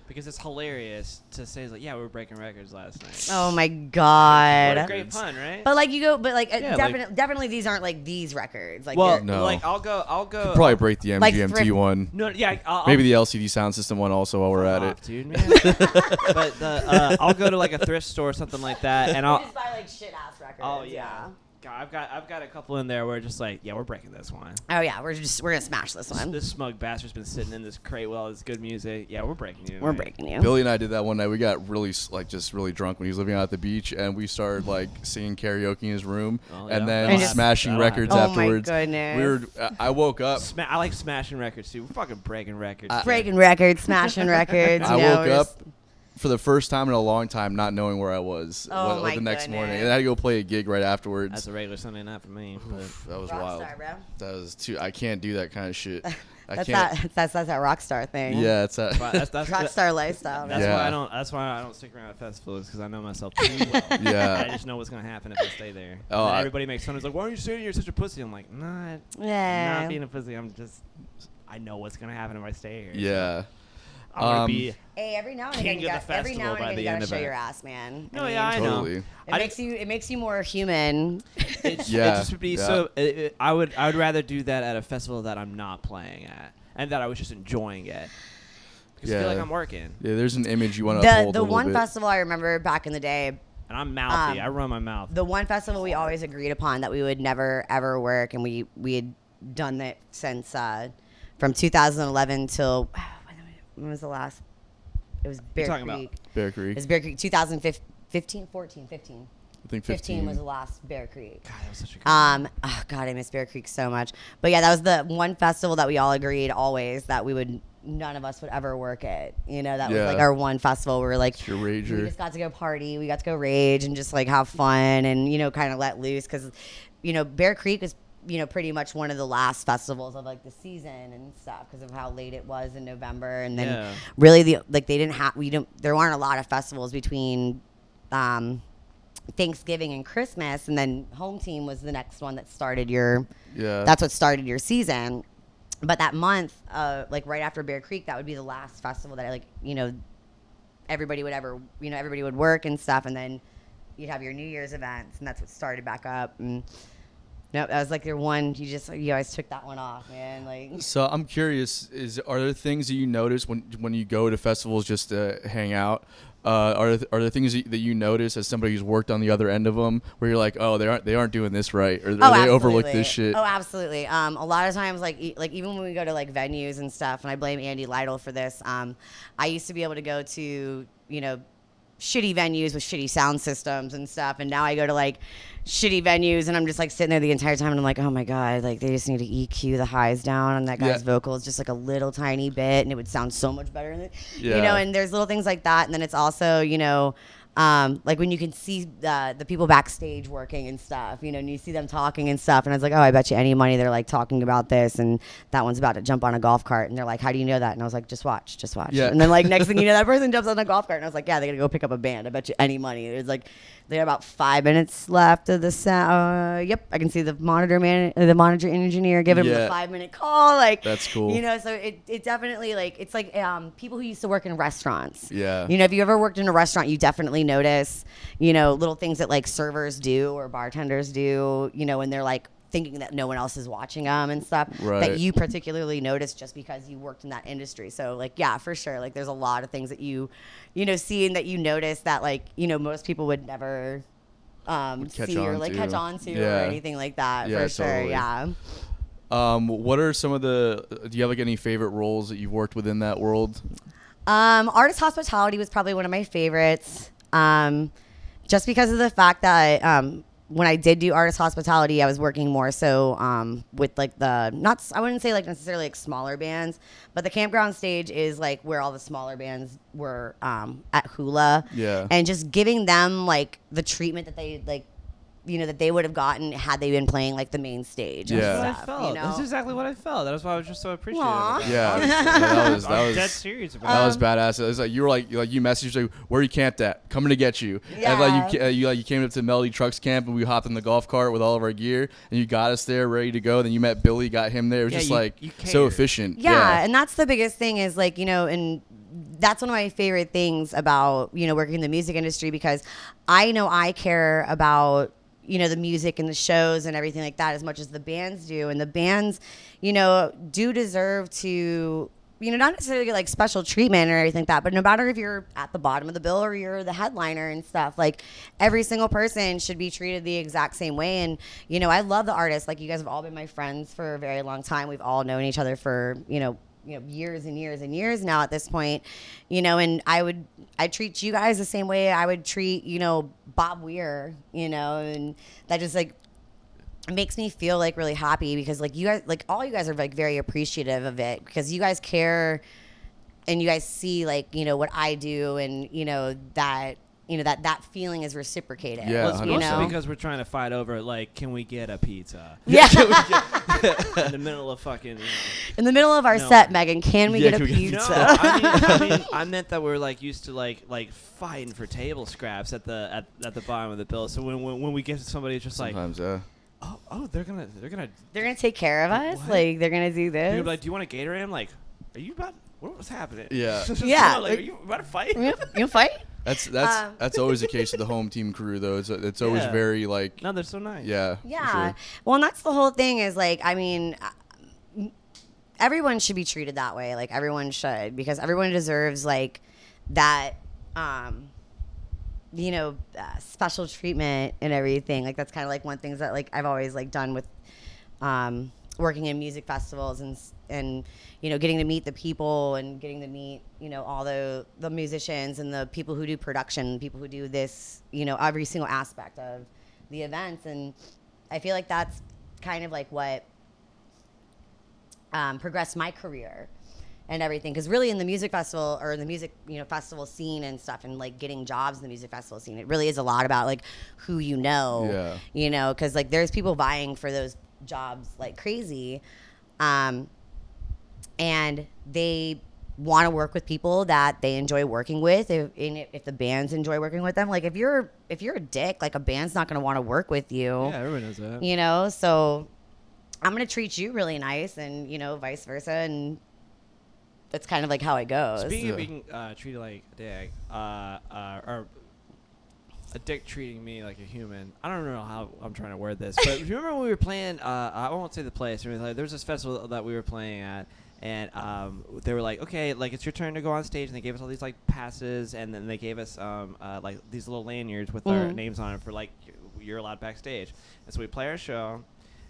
Because it's hilarious to say, like, yeah, we were breaking records last night. Oh my god! What a great pun, right? But like definitely these aren't like these records. Like, well, no. like I'll go. Could probably break the MGMT one. No, yeah, maybe the LCD sound system one also while we're at it. Dude, man. But I'll go to like a thrift store or something like that, and I'll just buy like shit ass records. Oh yeah. God, I've got a couple in there where just like, yeah, we're breaking this one. Oh yeah, we're gonna smash this one. This smug bastard's been sitting in this crate with all this good music. Yeah, we're breaking you. We're breaking you. Billy and I did that one night. We got really really drunk when he was living out at the beach, and we started like singing karaoke in his room, and then smashing records afterwards. Oh my goodness. We were. I woke up. I like smashing records too. We're fucking breaking records. Breaking records, smashing records. I woke up for the first time in a long time not knowing where I was the next morning, and I had to go play a gig right afterwards. That's a regular Sunday night for me. That was wild. Rockstar, bro. That was too. I can't do that kind of shit. That's that rock star thing. Yeah, it's that. That's rock star lifestyle. That's why I don't. That's why I don't stick around at festivals, because I know myself too well. Yeah. I just know what's gonna happen if I stay there. Oh, everybody makes fun of me. Like, why are you saying you're such a pussy? I'm like, not being a pussy. I know what's gonna happen if I stay here. Yeah. So I'm gonna be. Hey, every now and again you gotta show your ass, man. No, I know. Totally. It makes you more human. It just would be so. I would rather do that at a festival that I'm not playing at, and that I was just enjoying it. because I feel like I'm working. Yeah, there's an image you want to uphold. The one festival I remember back in the day. And I'm mouthy. I run my mouth. The one festival we always agreed upon that we would never ever work, and we had done that since from 2011 till when was the last? It was Bear Creek. Bear Creek. It was Bear Creek 2015, 15. I think 15 was the last Bear Creek. God, that was such a good Oh God, I miss Bear Creek so much. But yeah, that was the one festival that we all agreed always that none of us would ever work at. You know, that was like our one festival where we're like, it's your rager. We just got to go party, we got to go rage and just like have fun and, you know, kind of let loose. Cause, you know, Bear Creek was, you know, pretty much one of the last festivals of like the season and stuff because of how late it was in November. And then really there weren't a lot of festivals between, Thanksgiving and Christmas, and then Home Team was the next one that started that's what started your season. But that month, like right after Bear Creek, that would be the last festival that everybody would work and stuff, and then you'd have your New Year's events, and that's what started back up. And no, that was like your one. You always took that one off, man. Like. So I'm curious: are there things that you notice when you go to festivals just to hang out? Are there things that you notice as somebody who's worked on the other end of them where you're like, oh, they aren't doing this right, or they overlook this shit? Oh, absolutely. A lot of times, like even when we go to like venues and stuff, and I blame Andy Lytle for this. I used to be able to go to, you know, shitty venues with shitty sound systems and stuff, and now I go to like shitty venues and I'm just like sitting there the entire time and I'm like, oh my God, like they just need to EQ the highs down on that guy's vocals just like a little tiny bit and it would sound so much better you know. And there's little things like that, and then it's also, you know, like when you can see the people backstage working and stuff, you know, and you see them talking and stuff, and I was like, oh, I bet you any money they're like talking about this, and that one's about to jump on a golf cart, and they're like, how do you know that? And I was like, just watch. Yeah. And then like next thing you know, that person jumps on a golf cart, and I was like, yeah, they're gonna go pick up a band. I bet you any money. There's like they have about 5 minutes left of the sound. Yep, I can see the monitor engineer giving him the 5-minute call. Like that's cool. You know, so it definitely like it's like people who used to work in restaurants. Yeah. You know, if you ever worked in a restaurant, you definitely notice, you know, little things that like servers do or bartenders do, you know, when they're like thinking that no one else is watching them and stuff that you particularly notice just because you worked in that industry. So like, yeah, for sure. Like there's a lot of things that you know, see and that you notice that like, you know, most people would never see or like catch on to or anything like that. For sure. Totally. Yeah. What are some of do you have like any favorite roles that you've worked within that world? Artist hospitality was probably one of my favorites. Just because of the fact that when I did do artist hospitality, I was working more so with like I wouldn't say like necessarily like smaller bands, but the campground stage is like where all the smaller bands were at Hula. Yeah. And just giving them like the treatment that they like, you know, that they would have gotten had they been playing like the main stage. Yeah. That's what I felt. You know? That's exactly what I felt. That's why I was just so appreciative. Yeah. that was dead serious about that was badass. It was like you messaged like, where you camped at, coming to get you. Yeah. And you came up to Melody Trucks Camp and we hopped in the golf cart with all of our gear and you got us there ready to go. Then you met Billy, got him there. It was just so efficient. Yeah, and that's the biggest thing is like, you know, and that's one of my favorite things about, you know, working in the music industry, because I know I care about, you know, the music and the shows and everything like that as much as the bands do. And the bands, you know, do deserve to, you know, not necessarily get like special treatment or anything like that, but no matter if you're at the bottom of the bill or you're the headliner and stuff, like every single person should be treated the exact same way. And, you know, I love the artists. Like you guys have all been my friends for a very long time. We've all known each other for, you know, years and years and years now at this point, you know, and I treat you guys the same way I would treat, you know, Bob Weir, you know, and that just like makes me feel like really happy because like you guys, like all you guys are like very appreciative of it because you guys care and you guys see like, you know, what I do and, you know, that, you know, that feeling is reciprocated. Yeah, well, it's mostly because we're trying to fight over like, can we get a pizza? Yeah. In the middle of fucking. You know. In the middle of our set, Megan, can we get a pizza? No, I meant that we're like used to like fighting for table scraps at the bottom of the bill. So when we get to somebody, it's just sometimes, like. Oh, they're gonna take care of us. What? Like they're gonna do this. They're gonna be like, do you want a Gatorade? I'm like, are you about? What's happening? Yeah. Yeah. Like, are you about to fight? You fight? That's always the case with the home team crew though. It's always very like. No, they're so nice. Yeah. Yeah. Sure. Well, and that's the whole thing is like, I mean, everyone should be treated that way. Like everyone should, because everyone deserves like that, special treatment and everything. Like that's kind of like one thing that like I've always like done with working in music festivals and getting to meet the people and getting to meet all the musicians and the people who do production, people who do this, every single aspect of the events. And I feel like that's kind of like what progressed my career and everything, because really in the music festival or the music festival scene and stuff, and like getting jobs in the music festival scene, it really is a lot about like who because like there's people vying for those jobs like crazy, and they want to work with people that they enjoy working with. If the bands enjoy working with them, like if you're a dick, like a band's not going to want to work with you. Yeah, everyone knows that. So I'm going to treat you really nice, and vice versa, and that's kind of like how it goes. Speaking of being treated like a dick, or a dick treating me like a human, I don't know how I'm trying to word this, but remember when we were playing, I won't say the place, there was this festival that we were playing at, and they were like, okay, like it's your turn to go on stage, and they gave us all these like passes, and then they gave us like these little lanyards with our names on it for like you're allowed backstage. And so we play our show,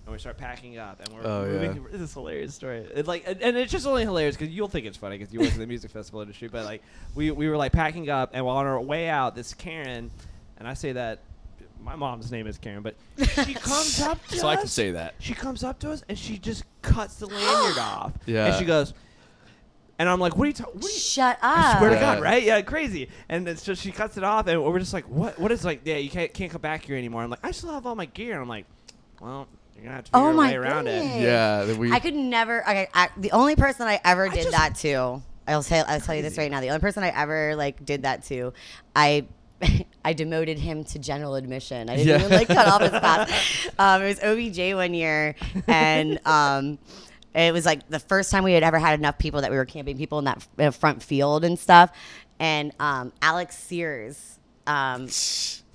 and we start packing up, and we're moving. This is a hilarious story. It's like, and it's just only hilarious because you'll think it's funny because you work in the music festival industry. But like, we were like packing up, and while on our way out, this Karen, and I say that my mom's name is Karen, but she comes up to us. So I can say that. She comes up to us, and she just cuts the lanyard off. Yeah. And she goes, and I'm like, what are you talking? Shut up. I swear to God, right? Yeah, crazy. And it's just, she cuts it off, and we're just like, what is like, yeah, you can't come back here anymore. I'm like, I still have all my gear. And I'm like, well, you're going to have to figure a way around it. Yeah. I could never, the only person I ever did that to, I'll tell you this right now, the only person I ever like did that to, I demoted him to general admission. I didn't even like cut off his pass. It was OBJ one year, and it was like the first time we had ever had enough people that we were camping people in that front field and stuff. And Alex Sears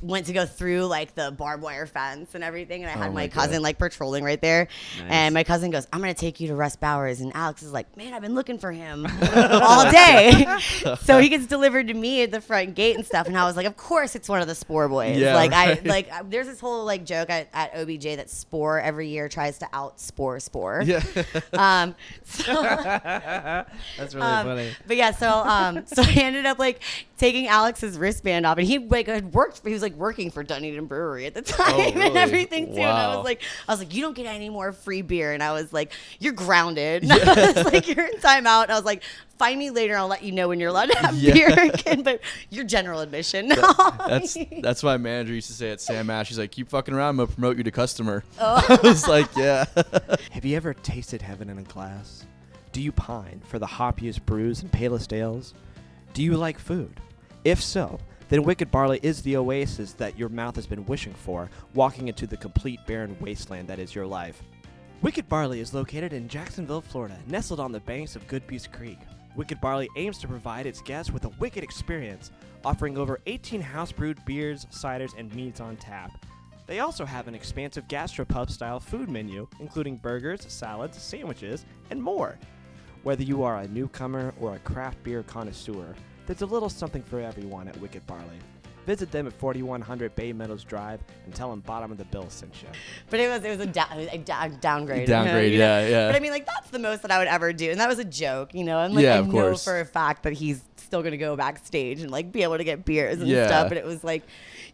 went to go through like the barbed wire fence and everything, and I had my cousin like patrolling right there. Nice. And my cousin goes, I'm gonna take you to Russ Bowers, and Alex is like, man, I've been looking for him all day. So he gets delivered to me at the front gate and stuff, and I was like, of course it's one of the Spore boys. Yeah, like right. There's this whole like joke at OBJ that Spore every year tries to out Spore. Yeah. That's really funny. But yeah, so I ended up like taking Alex's wristband off, and he like had worked. He was like working for Dunedin Brewery at the time really? and everything too. Wow. And I was like, you don't get any more free beer. And I was like, you're grounded. And I was like, you're in timeout. And I was like, find me later. I'll let you know when you're allowed to have beer again. But you're general admission now. That's what my manager used to say at Sam Ash. He's like, keep fucking around. I'm gonna promote you to customer. I was like, yeah. Have you ever tasted heaven in a glass? Do you pine for the hoppiest brews and palest ales? Do you like food? If so, then Wicked Barley is the oasis that your mouth has been wishing for, walking into the complete barren wasteland that is your life. Wicked Barley is located in Jacksonville, Florida, nestled on the banks of Goodpeace Creek. Wicked Barley aims to provide its guests with a wicked experience, offering over 18 house-brewed beers, ciders, and meads on tap. They also have an expansive gastropub-style food menu, including burgers, salads, sandwiches, and more. Whether you are a newcomer or a craft beer connoisseur, there's a little something for everyone at Wicked Barley. Visit them at 4100 Bay Meadows Drive and tell them Bottom of the Bill sent you. But it was a downgrade. Downgrade, yeah. But I mean, like, that's the most that I would ever do. And that was a joke, And like, yeah, I of know course. for a fact that he's still going to go backstage and like be able to get beers and Yeah. stuff. But it was like,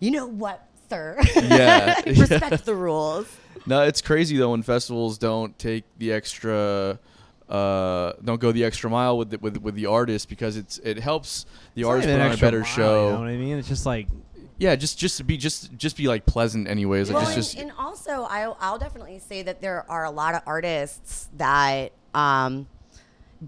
you know what, sir? Yeah. Respect the rules. No, it's crazy though when festivals don't take the extra, don't go the extra mile with the artist, because it helps the artist put on a better show. You know what I mean? It's just like, yeah, just be like pleasant anyways. Like Well, it's just and also I'll definitely say that there are a lot of artists that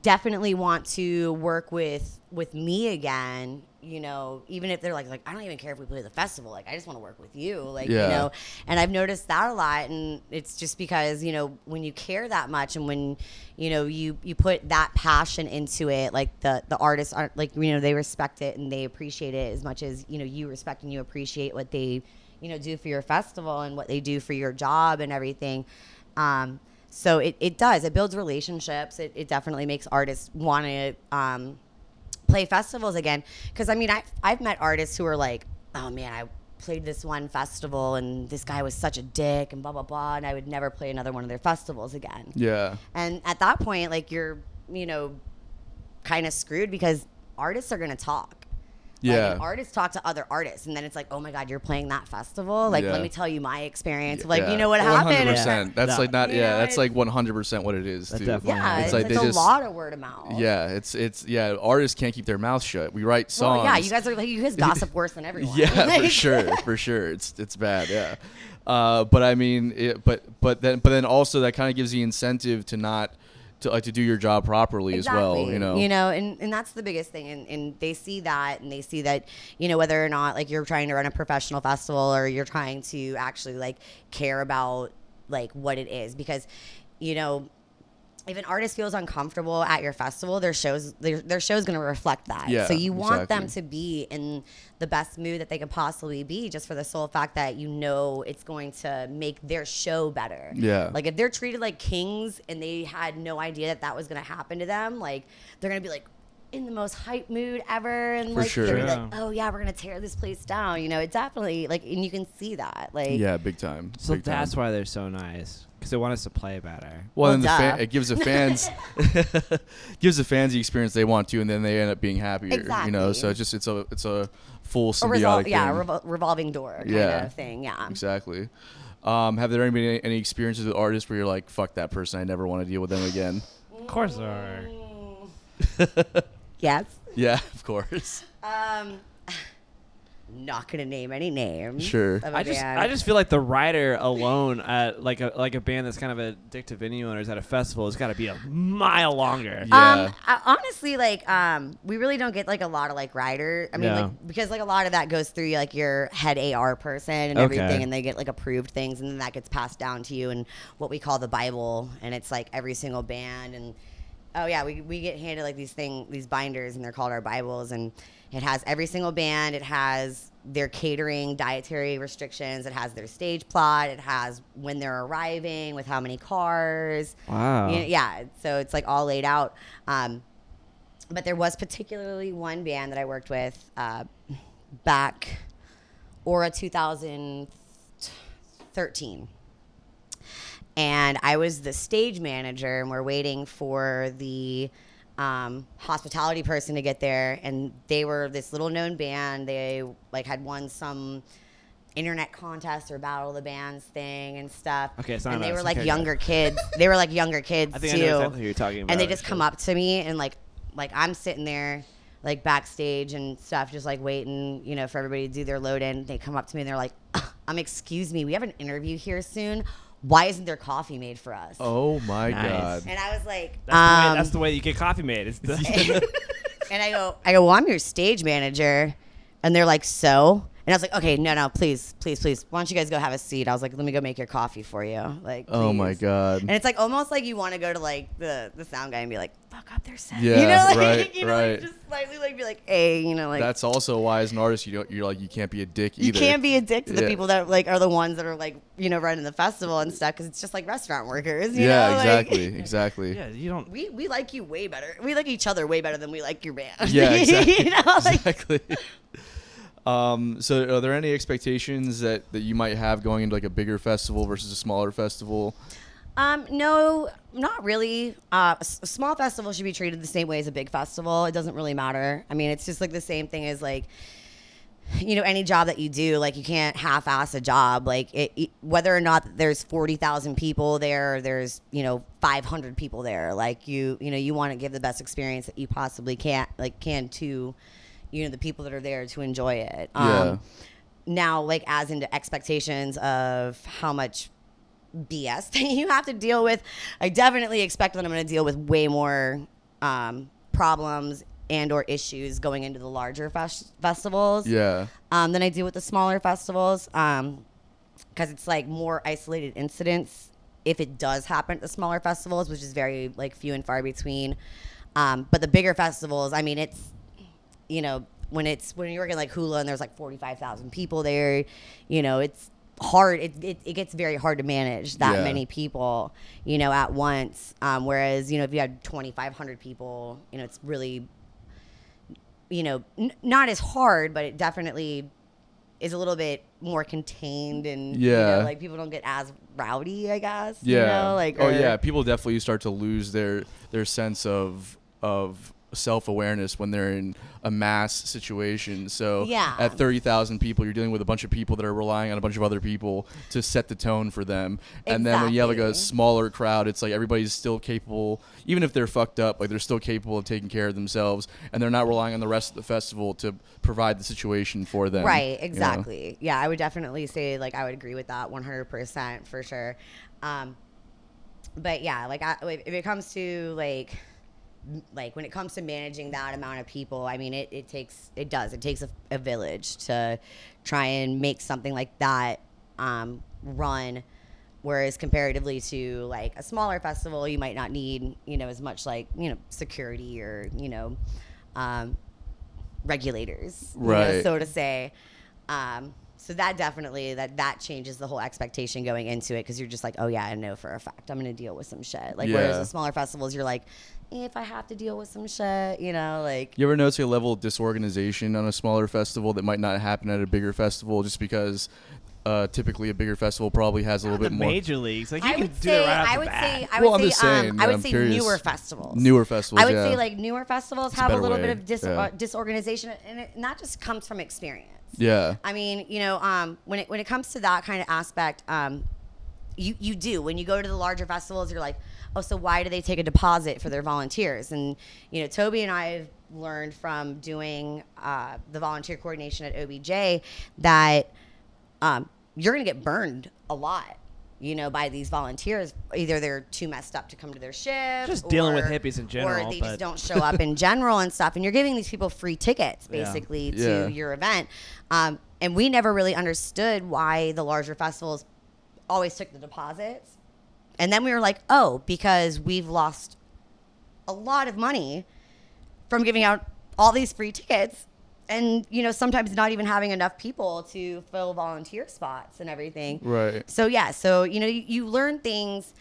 definitely want to work with me again, even if they're like I don't even care if we play the festival, like I just want to work with you, Yeah. And I've noticed that a lot, and it's just because when you care that much, and when you put that passion into it, like the artists are like they respect it and they appreciate it as much as you respect and you appreciate what they do for your festival and what they do for your job and everything. So it does. It builds relationships. It definitely makes artists want to play festivals again. Because, I mean, I've met artists who are like, oh, man, I played this one festival and this guy was such a dick and blah, blah, blah, and I would never play another one of their festivals again. Yeah. And at that point, like, you're, kind of screwed because artists are going to talk. Yeah. Like, artists talk to other artists, and then it's like, oh my God, you're playing that festival. Like, let me tell you my experience. Like, you know what happened? 100%. That's like not. Yeah, that's like it's 100% what it is too. Yeah, it's like it's a lot of word of mouth. Yeah, it's artists can't keep their mouths shut. We write songs. Well, yeah, you guys gossip worse than everyone. Yeah, like, for sure. It's bad. Yeah. But I mean, but then also that kind of gives the incentive to not. To do your job properly as well, and that's the biggest thing, and they see that, whether or not like you're trying to run a professional festival or you're trying to actually like care about like what it is, because if an artist feels uncomfortable at your festival, their show's going to reflect that. Yeah, so you want exactly. them to be in the best mood that they could possibly be, just for the sole fact that it's going to make their show better. Yeah. Like if they're treated like kings and they had no idea that was going to happen to them, like they're going to be like in the most hype mood ever, and For like sure. they're gonna be like, oh yeah, we're going to tear this place down. It definitely like, and you can see that. Like yeah, big time. So big that's time. why they're so nice, because they want us to play better. Well, and duh. it gives the fans the experience they want to, and then they end up being happier. Exactly. So it's a full symbiotic thing. Revolving door kind of thing. Yeah. Exactly. Have there been any experiences with artists where you're like, fuck that person, I never want to deal with them again? Of course there are. Yes. Yeah, of course. Not gonna name any names. Sure. Of a I band. just feel like the writer alone at like a band that's kind of addicted to venue owners at a festival has got to be a mile longer. Yeah. Honestly, like, we really don't get like a lot of like rider. I mean, Yeah. like, because like a lot of that goes through like your head AR person and Okay. everything, and they get like approved things, and then that gets passed down to you in what we call the Bible, and it's like every single band, and oh yeah, we get handed like these binders, and they're called our Bibles, and it has every single band. It has their catering, dietary restrictions. It has their stage plot. It has when they're arriving, with how many cars. Wow. Yeah, so it's like all laid out. But there was particularly one band that I worked with back Aura 2013. And I was the stage manager, and we're waiting for the hospitality person to get there, and they were this little known band. They like had won some internet contest or battle of the bands thing and stuff. Okay, it's not and they us. were like Okay, younger kids. They were like younger kids I think too. I know exactly who you're talking about. And they just actually. come up to me, and like I'm sitting there like backstage and stuff, just like waiting, for everybody to do their load in. They come up to me and they're like, excuse me, we have an interview here soon. Why isn't there coffee made for us? Oh my Nice. God. And I was like, That's the way you get coffee made. It's the and I go, well, I'm your stage manager. And they're like, so? And I was like, okay, no, please. Why don't you guys go have a seat? I was like, let me go make your coffee for you. Like, Oh my please. God. And it's like almost like you want to go to like the sound guy and be like, fuck up their set. Yeah, like, right, right. Like, just slightly like be like, hey, like That's also why as an artist you're like you can't be a dick either. you can't be a dick to the Yeah. people that like are the ones that are like running the festival and stuff, because it's just like restaurant workers. You Yeah, know? Like, exactly. yeah. You don't. we like you way better. We like each other way better than we like your band. Yeah, exactly. Like, Exactly. So are there any expectations that you might have going into like a bigger festival versus a smaller festival? no, not really. A small festival should be treated the same way as a big festival. It doesn't really matter. I mean, it's just like the same thing as like, any job that you do, like you can't half-ass a job. Like whether or not there's 40,000 people there, or there's 500 people there. Like you want to give the best experience that you possibly can to the people that are there to enjoy it. Yeah. Now, like as into expectations of how much BS that you have to deal with, I definitely expect that I'm going to deal with way more problems and or issues going into the larger festivals Yeah. than I do with the smaller festivals, because it's like more isolated incidents if it does happen at the smaller festivals, which is very like few and far between. But the bigger festivals, I mean, it's when you're working like Hula and there's like 45,000 people there, it's hard. It gets very hard to manage that Yeah. many people, at once. Whereas, if you had 2,500 people, it's really, not as hard, but it definitely is a little bit more contained, and like people don't get as rowdy, I guess. People definitely start to lose their sense of self-awareness when they're in a mass situation. So at 30,000 people, you're dealing with a bunch of people that are relying on a bunch of other people to set the tone for them. And then when you have like a smaller crowd, it's like everybody's still capable, even if they're fucked up, like they're still capable of taking care of themselves, and they're not relying on the rest of the festival to provide the situation for them. Right, exactly. Yeah, I would definitely say, like, I would agree with that 100% for sure. But yeah, like if it comes to like when it comes to managing that amount of people, I mean, it takes a village to try and make something like that run. Whereas comparatively to like a smaller festival, you might not need, as much like, security or, regulators, right. So to say. So that definitely, that changes the whole expectation going into it, because you're just like, oh yeah, I know for a fact I'm going to deal with some shit. Like, whereas the smaller festivals, you're like, if I have to deal with some shit, like. You ever notice a level of disorganization on a smaller festival that might not happen at a bigger festival, just because typically a bigger festival probably has a little bit more. Major leagues, like you can do it right off the bat. I would say newer festivals. Newer festivals. I would say like newer festivals have a little bit of disorganization, and that just comes from experience. Yeah. I mean, when it comes to that kind of aspect, you do. When you go to the larger festivals, you're like, oh, so why do they take a deposit for their volunteers? And, Toby and I have learned from doing the volunteer coordination at OBJ that you're going to get burned a lot, by these volunteers. Either they're too messed up to come to their shift. Just dealing with hippies in general. Or they just don't show up in general and stuff. And you're giving these people free tickets, basically, to your event. And we never really understood why the larger festivals always took the deposits. And then we were like, oh, because we've lost a lot of money from giving out all these free tickets. And, sometimes not even having enough people to fill volunteer spots and everything. Right. So, yeah. So, you learn things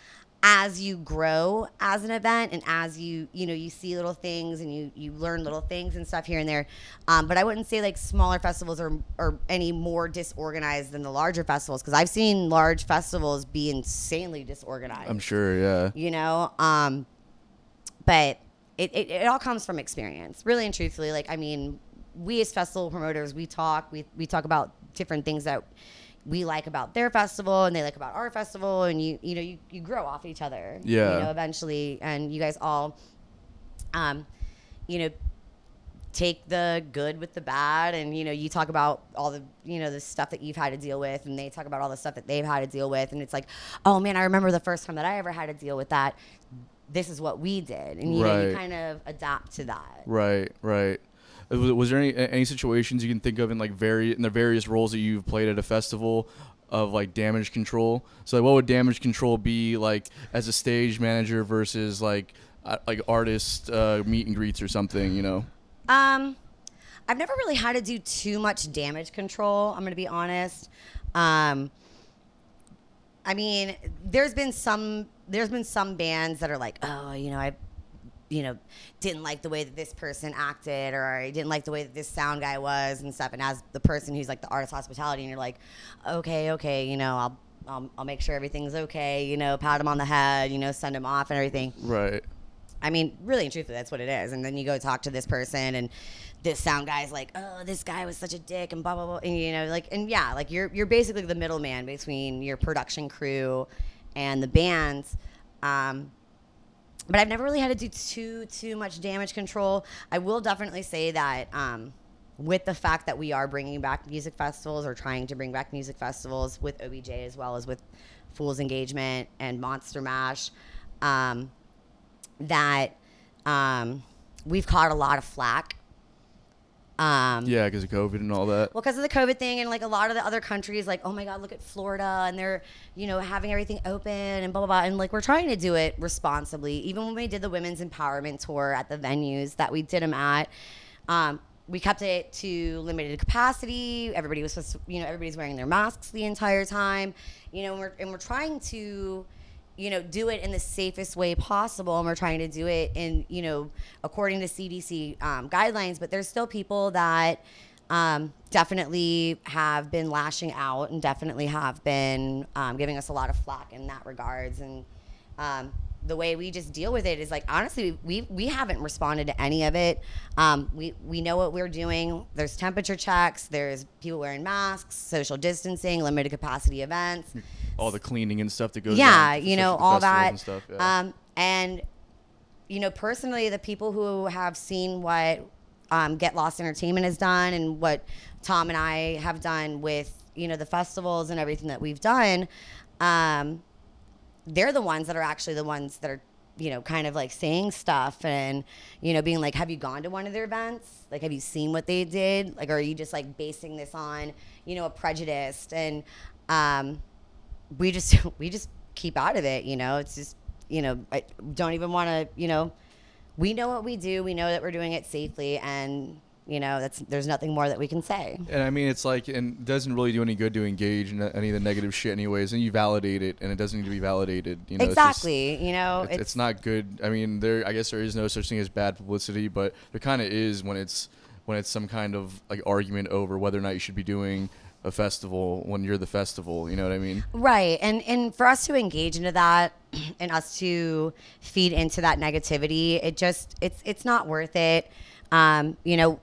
as you grow as an event, and as you see little things, and you learn little things and stuff here and there. But I wouldn't say like smaller festivals are any more disorganized than the larger festivals, because I've seen large festivals be insanely disorganized. I'm sure, yeah. But it all comes from experience, really and truthfully. Like, I mean, we as festival promoters, we talk about different things that we like about their festival and they like about our festival, and you grow off each other, eventually, and you guys all, take the good with the bad, and you talk about all the the stuff that you've had to deal with, and they talk about all the stuff that they've had to deal with, and it's like, oh man, I remember the first time that I ever had to deal with that. This is what we did, and you kind of adapt to that. Right. Was there any situations you can think of in the various roles that you've played at a festival of like damage control? So like, what would damage control be like as a stage manager versus like artist meet and greets or something? I've never really had to do too much damage control, I'm going to be honest. I mean, there's been some bands that are like, oh, I didn't like the way that this person acted, or I didn't like the way that this sound guy was and stuff. And as the person who's like the artist hospitality, and you're like, okay, I'll make sure everything's okay, pat him on the head, send him off and everything. Right. I mean, really and truthfully, that's what it is. And then you go talk to this person, and this sound guy's like, oh, this guy was such a dick, and blah, blah, blah. And you're basically the middleman between your production crew and the bands. But I've never really had to do too much damage control. I will definitely say that with the fact that we are bringing back music festivals, or trying to bring back music festivals with OBJ as well as with Fool's Engagement and Monster Mash, that we've caught a lot of flack. Because of COVID and all that. Well, because of the COVID thing, and like a lot of the other countries, like, oh my God, look at Florida, and they're, having everything open and blah, blah, blah. And like, we're trying to do it responsibly. Even when we did the women's empowerment tour at the venues that we did them at, we kept it to limited capacity. Everybody was supposed to, everybody's wearing their masks the entire time, and we're trying to, do it in the safest way possible. And we're trying to do it in, according to CDC guidelines. But there's still people that definitely have been lashing out and definitely have been giving us a lot of flack in that regards. And the way we just deal with it is like, honestly, we haven't responded to any of it. We know what we're doing. There's temperature checks. There's people wearing masks, social distancing, limited capacity events. All the cleaning and stuff that goes on. Yeah, all that. And stuff, yeah. And, personally, the people who have seen what Get Lost Entertainment has done and what Tom and I have done with, the festivals and everything that we've done, they're the ones that are actually the ones that are, kind of like saying stuff and, being like, have you gone to one of their events? Like, have you seen what they did? Like, or are you just like basing this on, a prejudice? And we just keep out of it. It's just, I don't even want to, we know what we do. We know that we're doing it safely, and there's nothing more that we can say. And I mean, it's like, and it doesn't really do any good to engage in any of the negative shit anyways. And you validate it, and it doesn't need to be validated. Exactly. It's not good. I mean, I guess there is no such thing as bad publicity, but there kind of is when it's some kind of like argument over whether or not you should be doing a festival when you're the festival. You know what I mean? Right. And for us to engage into that and us to feed into that negativity, it's not worth it. It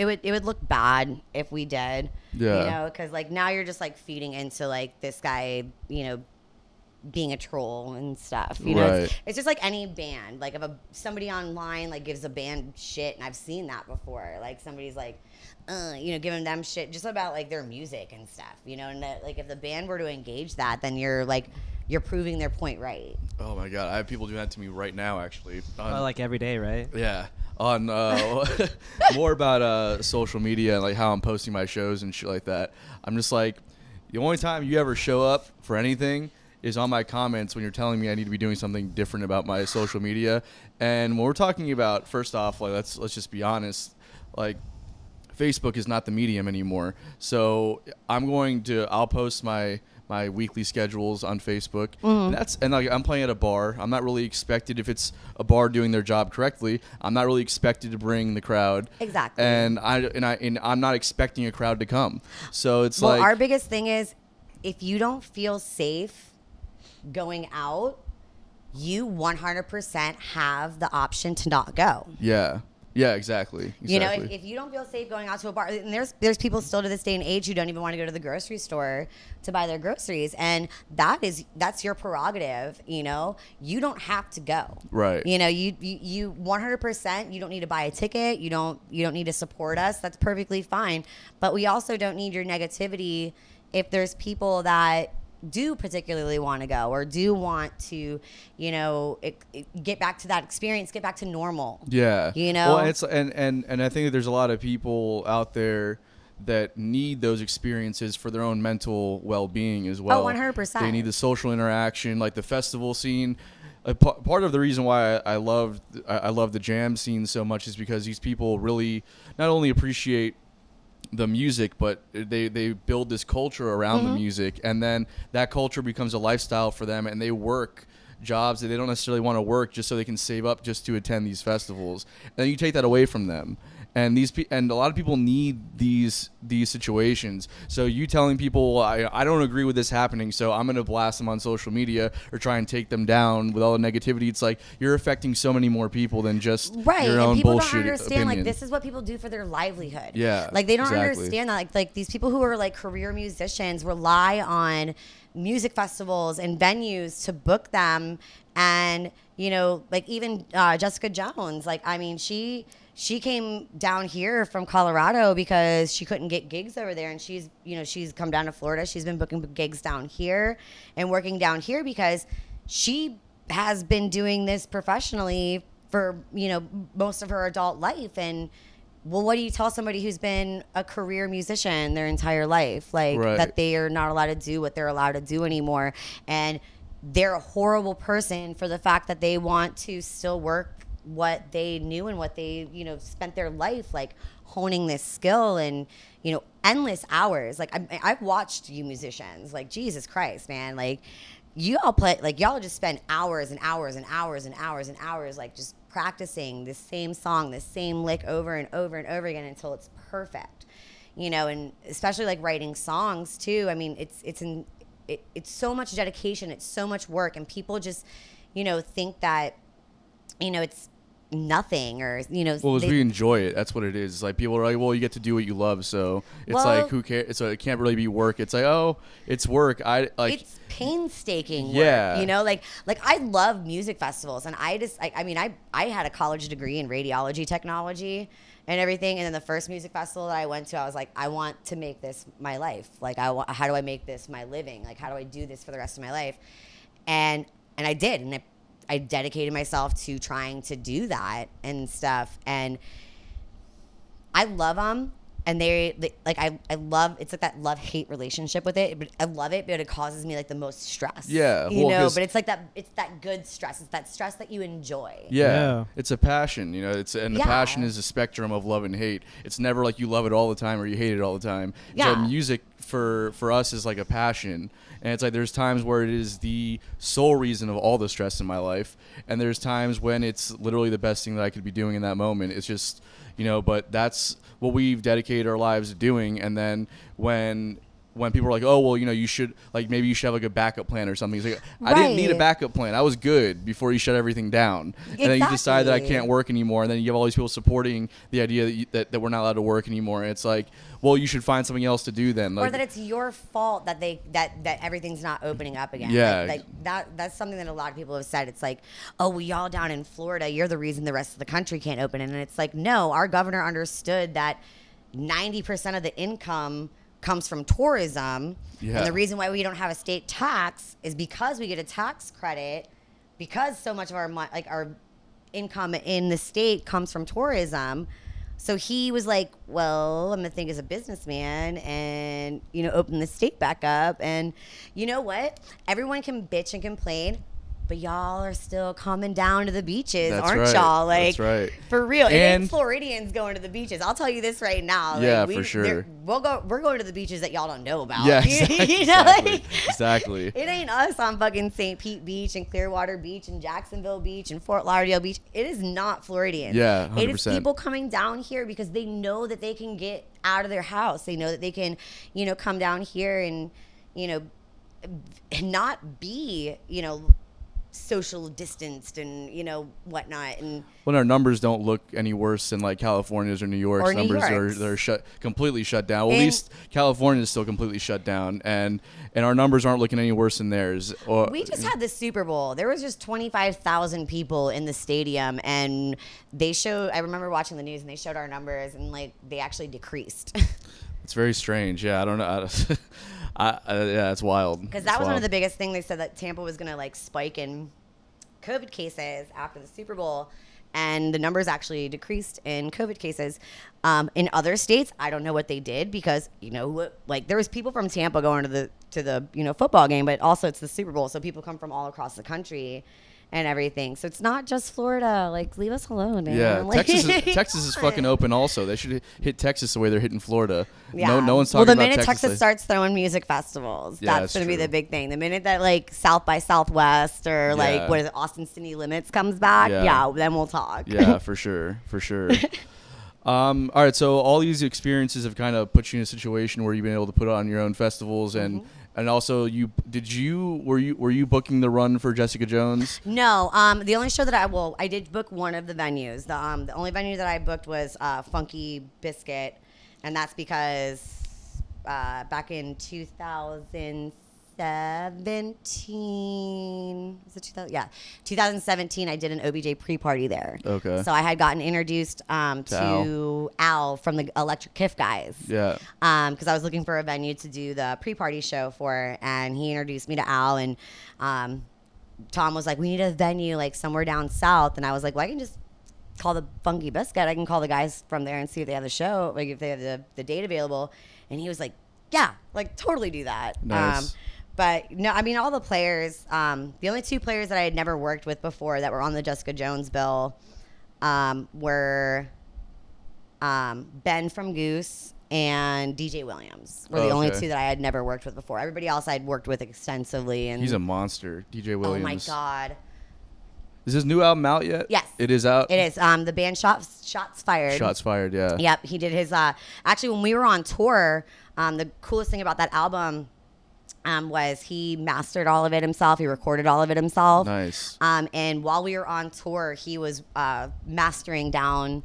would look bad if we did, because like now you're just like feeding into like this guy, being a troll and stuff, Right. It's just like any band, like if somebody online like gives a band shit, and I've seen that before, like somebody's like, giving them shit just about like their music and stuff, and that, like if the band were to engage that, then you're proving their point right. Oh my God, I have people doing that to me right now, actually. Like every day, right? Yeah. On more about social media and like how I'm posting my shows and shit like that. I'm just like, the only time you ever show up for anything is on my comments when you're telling me I need to be doing something different about my social media. And when we're talking about, first off, like let's just be honest, like Facebook is not the medium anymore. So I'll post my weekly schedules on Facebook. Mm-hmm. And like I'm playing at a bar. I'm not really expected, if it's a bar doing their job correctly, I'm not really expected to bring the crowd. Exactly. And I'm not expecting a crowd to come. So it's well, like our biggest thing is, if you don't feel safe going out, you 100% have the option to not go. Yeah. Yeah, exactly. If you don't feel safe going out to a bar, and there's people still to this day and age who don't even want to go to the grocery store to buy their groceries, and that's your prerogative. You don't have to go. Right. You 100%. You don't need to buy a ticket. You don't need to support us. That's perfectly fine. But we also don't need your negativity if there's people that do particularly want to go or do want to, get back to that experience, get back to normal. Yeah. Well, it's and I think that there's a lot of people out there that need those experiences for their own mental well-being as well. Oh, 100%. They need the social interaction, like the festival scene. Part of the reason why I love the jam scene so much is because these people really not only appreciate the music, but they build this culture around the music, and then that culture becomes a lifestyle for them, and they work jobs that they don't necessarily want to work just so they can save up just to attend these festivals. And then you take that away from them, and a lot of people need these situations. So you telling people, I don't agree with this happening, so I'm going to blast them on social media or try and take them down with all the negativity. It's like you're affecting so many more people than just your own bullshit opinion. Right, and people don't understand, like, this is what people do for their livelihood. Yeah, like, they don't understand that. Like these people who are, like, career musicians rely on music festivals and venues to book them. And, like, even Jessica Jones, like, I mean, she came down here from Colorado because she couldn't get gigs over there, and she's come down to Florida. She's been booking gigs down here and working down here because she has been doing this professionally for, most of her adult life. And well, what do you tell somebody who's been a career musician their entire life? Like, right. that they are not allowed to do what they're allowed to do anymore. And they're a horrible person for the fact that they want to still work, what they knew and what they, spent their life like honing this skill and, endless hours. Like I've watched you musicians, like Jesus Christ, man. Like you all play, like y'all just spend hours and hours and hours and hours and hours, like just practicing this same song, this same lick over and over and over again until it's perfect, and especially like writing songs too. I mean, it's so much dedication. It's so much work. And people just, think that, it's nothing or, Well, we enjoy it. That's what it is. It's like people are like, well, you get to do what you love. So it's like, who cares? So it can't really be work. It's like, oh, it's work. It's painstaking work, like I love music festivals. And I had a college degree in radiology technology and everything. And then the first music festival that I went to, I was like, I want to make this my life. Like, how do I make this my living? Like, how do I do this for the rest of my life? And I did. And I dedicated myself to trying to do that and stuff. And I love them. And I love, it's like that love-hate relationship with it. But I love it, but it causes me like the most stress. Yeah. But it's like it's that good stress. It's that stress that you enjoy. Yeah. It's a passion, the passion is a spectrum of love and hate. It's never like you love it all the time or you hate it all the time. Yeah. So music for us is like a passion. And it's like there's times where it is the sole reason of all the stress in my life. And there's times when it's literally the best thing that I could be doing in that moment. It's just, but that's what we've dedicated our lives to doing. And then when people are like, oh, well, you should, like, maybe you should have like a backup plan or something. It's like, I didn't need a backup plan. I was good before you shut everything down. Exactly. And then you decide that I can't work anymore. And then you have all these people supporting the idea that we're not allowed to work anymore. And it's like, well, you should find something else to do then. Like, or that it's your fault that that everything's not opening up again. Yeah. That's something that a lot of people have said. It's like, oh, well, y'all down in Florida, you're the reason the rest of the country can't open. And it's like, no, our governor understood that 90% of the income comes from tourism. Yeah. And the reason why we don't have a state tax is because we get a tax credit, because so much of our income in the state comes from tourism. So he was like, well, I'm going to think as a businessman and, open the state back up. And you know what? Everyone can bitch and complain, but y'all are still coming down to the beaches, aren't y'all? Like, that's right. For real. And it ain't Floridians going to the beaches. I'll tell you this right now. Yeah, for sure. We're going to the beaches that y'all don't know about. Yeah, exactly. Exactly. It ain't us on fucking St. Pete Beach and Clearwater Beach and Jacksonville Beach and Fort Lauderdale Beach. It is not Floridians. Yeah, 100%. It is people coming down here because they know that they can get out of their house. They know that they can, come down here and, not be, social distanced and whatnot. And when our numbers don't look any worse than like California's or New York's numbers they're completely shut down. Well, at least California is still completely shut down, and our numbers aren't looking any worse than theirs. We just had the Super Bowl. There was just 25,000 people in the stadium, and I remember watching the news, and they showed our numbers, and like they actually decreased. It's very strange. Yeah, I don't know. Yeah, it's wild. Because that was one of the biggest things. They said that Tampa was going to like spike in COVID cases after the Super Bowl, and the numbers actually decreased in COVID cases. In other states, I don't know what they did because like there was people from Tampa going to the football game, but also it's the Super Bowl, so people come from all across the country and everything. So it's not just Florida. Like, leave us alone, man. Yeah, like, Texas is fucking open also. They should hit Texas the way they're hitting Florida. Yeah. No one's talking about Texas. Well, the minute Texas starts throwing music festivals, that's going to be the big thing. The minute that, like, South by Southwest or, like, what is it, Austin City Limits comes back, then we'll talk. Yeah, for sure. For sure. All right, so all these experiences have kind of put you in a situation where you've been able to put on your own festivals and also were you booking the run for Jessica Jones? No, the only show that I did book one of the venues. The only venue that I booked was Funky Biscuit, and that's because back in 2017, was it 2000? Yeah, 2017. I did an OBJ pre-party there. Okay. So I had gotten introduced to Al from the Electric Kiff guys. Yeah. Because I was looking for a venue to do the pre-party show for, and he introduced me to Al, and Tom was like, "We need a venue like somewhere down south," and I was like, "Well, I can just call the Funky Biscuit. I can call the guys from there and see if they have the show, like if they have the date available." And he was like, "Yeah, like totally do that." Nice. But no, I mean, all the players, the only two players that I had never worked with before that were on the Jessica Jones bill were Ben from Goose and DJ Williams were the only two that I had never worked with before. Everybody else I'd worked with extensively. And he's a monster, DJ Williams. Oh my God. Is his new album out yet? Yes. It is out? It is. The band Shots Fired. Shots Fired, yeah. Yep. He did his, actually when we were on tour, the coolest thing about that album was he mastered all of it himself. He recorded all of it himself. Nice. And while we were on tour, he was mastering down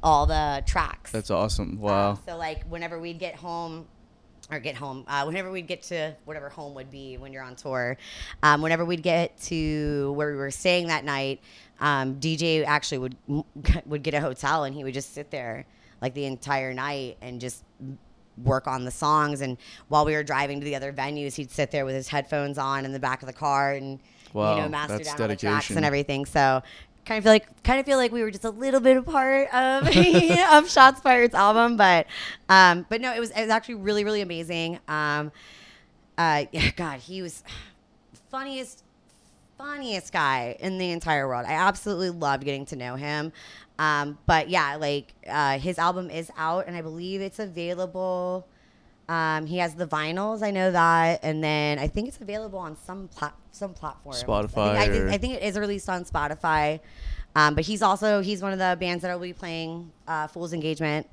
all the tracks. That's awesome. Wow. So like whenever we'd get home, whenever we'd get to whatever home would be when you're on tour, whenever we'd get to where we were staying that night, DJ actually would get a hotel and he would just sit there like the entire night and just work on the songs. And while we were driving to the other venues, he'd sit there with his headphones on in the back of the car and master down all the tracks and everything. So kind of feel like we were just a little bit a part of of Shots Fired's album, but no, it was actually really, really amazing. Yeah, God, he was funniest guy in the entire world. I absolutely loved getting to know him. But yeah, like his album is out, and I believe it's available. He has the vinyls, I know that, and then I think it's available on some platform. Spotify. I think it is released on Spotify. But he's one of the bands that will be playing Fool's Engagement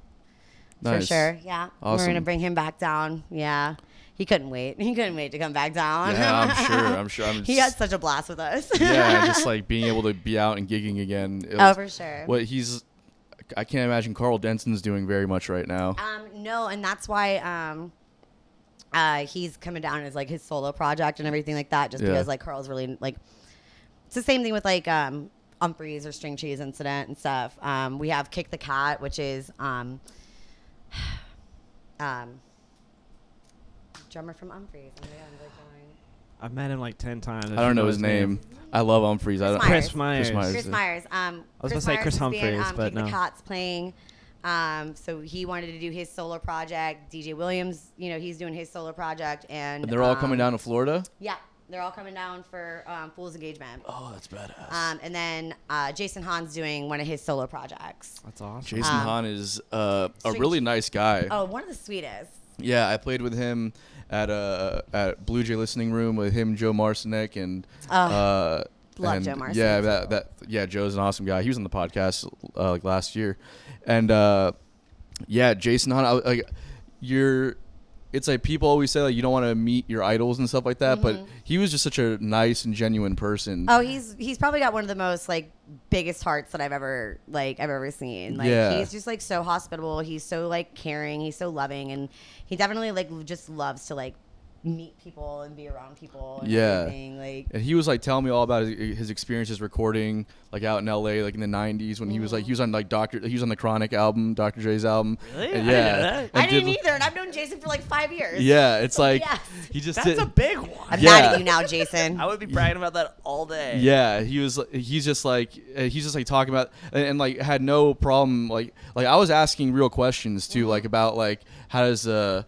for sure. Yeah, awesome. We're gonna bring him back down. Yeah. He couldn't wait. He couldn't wait to come back down. Yeah, I'm sure. He had such a blast with us. Yeah, just like being able to be out and gigging again. For sure. I can't imagine Carl Denson's doing very much right now. No, and that's why he's coming down as like his solo project and everything like that. Just because like Carl's really like, it's the same thing with like Humphreys or String Cheese Incident and stuff. We have Kick the Cat, which is drummer from Humphreys. I've met him like 10 times. I don't know his name. I love Humphreys. Chris Myers. Chris Myers. I was going to say Chris Humphreys, but no. Kick the Cat's playing. So he wanted to do his solo project. DJ Williams, he's doing his solo project. And they're all coming down to Florida? Yeah. They're all coming down for Fool's Engagement. Oh, that's badass. And then Jason Hahn's doing one of his solo projects. That's awesome. Jason Hahn is a really nice guy. Oh, one of the sweetest. Yeah, I played with him at Blue Jay Listening Room with him, Joe Marcinek, and love Joe Marcinek. Yeah, Joe's an awesome guy. He was on the podcast like last year, and yeah, Jason Hahn. It's like people always say like you don't want to meet your idols and stuff like that, but he was just such a nice and genuine person. Oh, he's probably got one of the most like biggest hearts that I've ever seen. Like he's just like so hospitable. He's so like caring. He's so loving, and he definitely like just loves to like meet people and be around people and everything. Like, and he was like telling me all about his experiences recording like out in LA like in the 90s when he was on the Chronic album, Dr. Dre's album. Really? And, yeah. I didn't either, and I've known Jason for like 5 years. Yeah, it's like he just That's a big one. I'm mad at you now, Jason. I would be bragging about that all day. Yeah, he's just like talking about and like had no problem like I was asking real questions too like about like how does the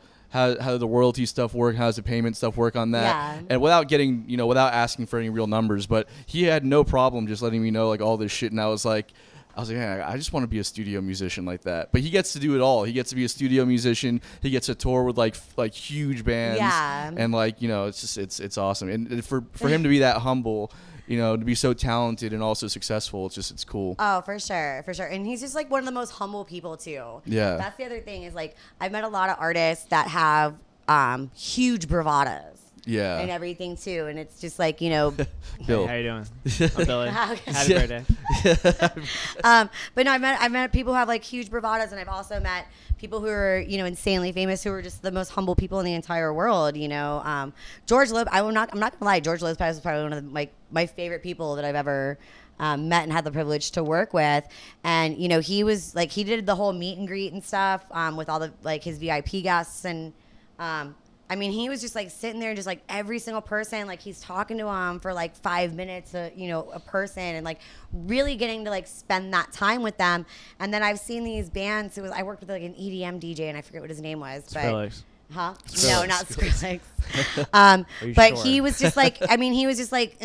royalty stuff work? How does the payment stuff work on that? Yeah. And without asking for any real numbers, but he had no problem just letting me know like all this shit. And I was like, man, I just want to be a studio musician like that. But he gets to do it all. He gets to be a studio musician. He gets to tour with like huge bands. Yeah. And like, it's just, it's awesome. And for him to be that humble, to be so talented and also successful, it's cool. Oh, for sure. And he's just like one of the most humble people too. Yeah. That's the other thing is like I've met a lot of artists that have huge bravadas. Yeah. And everything too, and it's just like Bill. Hey, how you doing? I'm Billy. Happy birthday. But no, I've met people who have like huge bravadas, and I've also met people who are insanely famous, who are just the most humble people in the entire world. George Lopez. I'm not gonna lie. George Lopez is probably one of my favorite people that I've ever met and had the privilege to work with. And he was like he did the whole meet and greet and stuff with all the like his VIP guests and. I mean, he was just like sitting there, just like every single person, like he's talking to them for like 5 minutes, a person, and like really getting to like spend that time with them. And then I've seen these bands. I worked with like an EDM DJ, and I forget what his name was, but Skrillex. Huh? Skrillex. No, not Skrillex. sure? But he was just like, I mean, he was just like,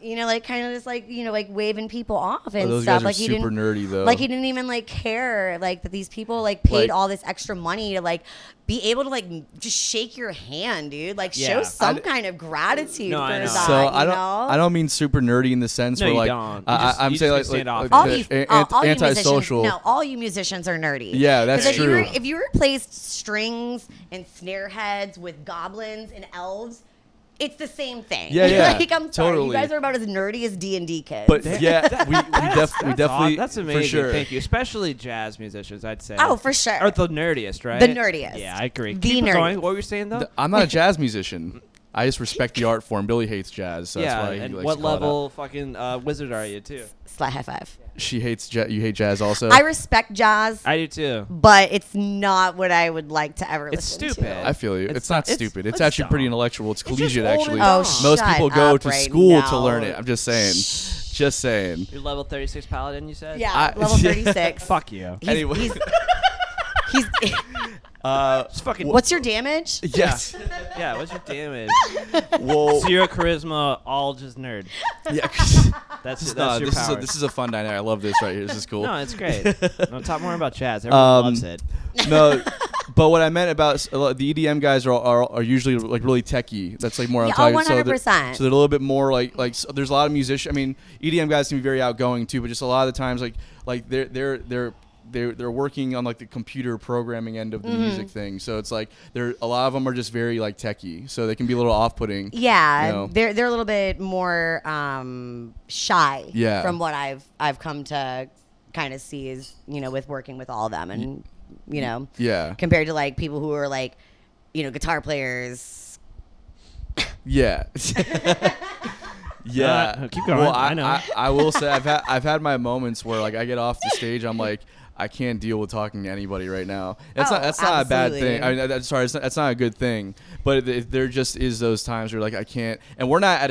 you know, like kind of just like, you know, like waving people off and those stuff. guys are Like he super didn't, nerdy though. like he didn't even like care, like that these people like paid Like- all this extra money to like be able to like just shake your hand, dude. Like Yeah. show some kind of gratitude No, for I know. that. So I I don't mean super nerdy in the sense No, where you like don't. I'm You saying just like, stand off. all the you, all you antisocial. musicians, no, all you musicians are nerdy. Yeah, that's 'Cause true. If you replaced strings and snare heads with goblins and elves, it's the same thing. Yeah, yeah, Like, I'm sorry, totally. you guys are about as nerdy as D&D kids. But yeah, we definitely That's amazing. for sure. Thank you, especially jazz musicians. I'd say. oh, for sure. Or the nerdiest, right? The nerdiest. Yeah, I agree. The Keep it going. nerdiest. What were you saying though? I'm not a jazz musician. I just respect the art form. Billy hates jazz, so yeah, that's why he and likes what to call it out. level fucking wizard are you too? Slight high five. She hates you hate jazz also. I respect jazz, I do too. but it's not what I would like to ever It's listen stupid. to. I feel you. It's not stupid. It's it's actually pretty dumb. intellectual. It's just collegiate old and actually. dumb. Oh, Most shut people go up to right school to now. learn it. I'm just saying. Just saying. You're level 36 paladin, you said? Yeah, level 36. Fuck you. Anyway. He's It's fucking. what's your damage? Yes. Yeah, what's your damage? Well, Zero charisma, all just nerd. yeah. That's No, your this is power. this is a fun dynamic. I love this right here. This is cool. No, it's great. No, talk more about jazz. Everyone loves it. No, but what I meant about the EDM guys are usually like really techie. That's like more on Yeah, target. oh, 100%. So they're a little bit more like so there's a lot of musicians. I mean, EDM guys can be very outgoing too, but just a lot of the times like they're working on like the computer programming end of the music thing. So it's like a lot of them are just very like techie. So they can be a little off-putting. Yeah, you know? they're a little bit more shy. Yeah. From what I've come to kind of see is, you know, with working with all of them, and you know, Yeah. compared to like people who are like, you know, guitar players. Yeah. Yeah. Keep going. Well, I know. I will say I've had my moments where like I get off the stage, I'm like, I can't deal with talking to anybody right now. That's not a bad absolutely. thing. I mean, that's not a good thing. But there just is those times where like I can't, and we're not at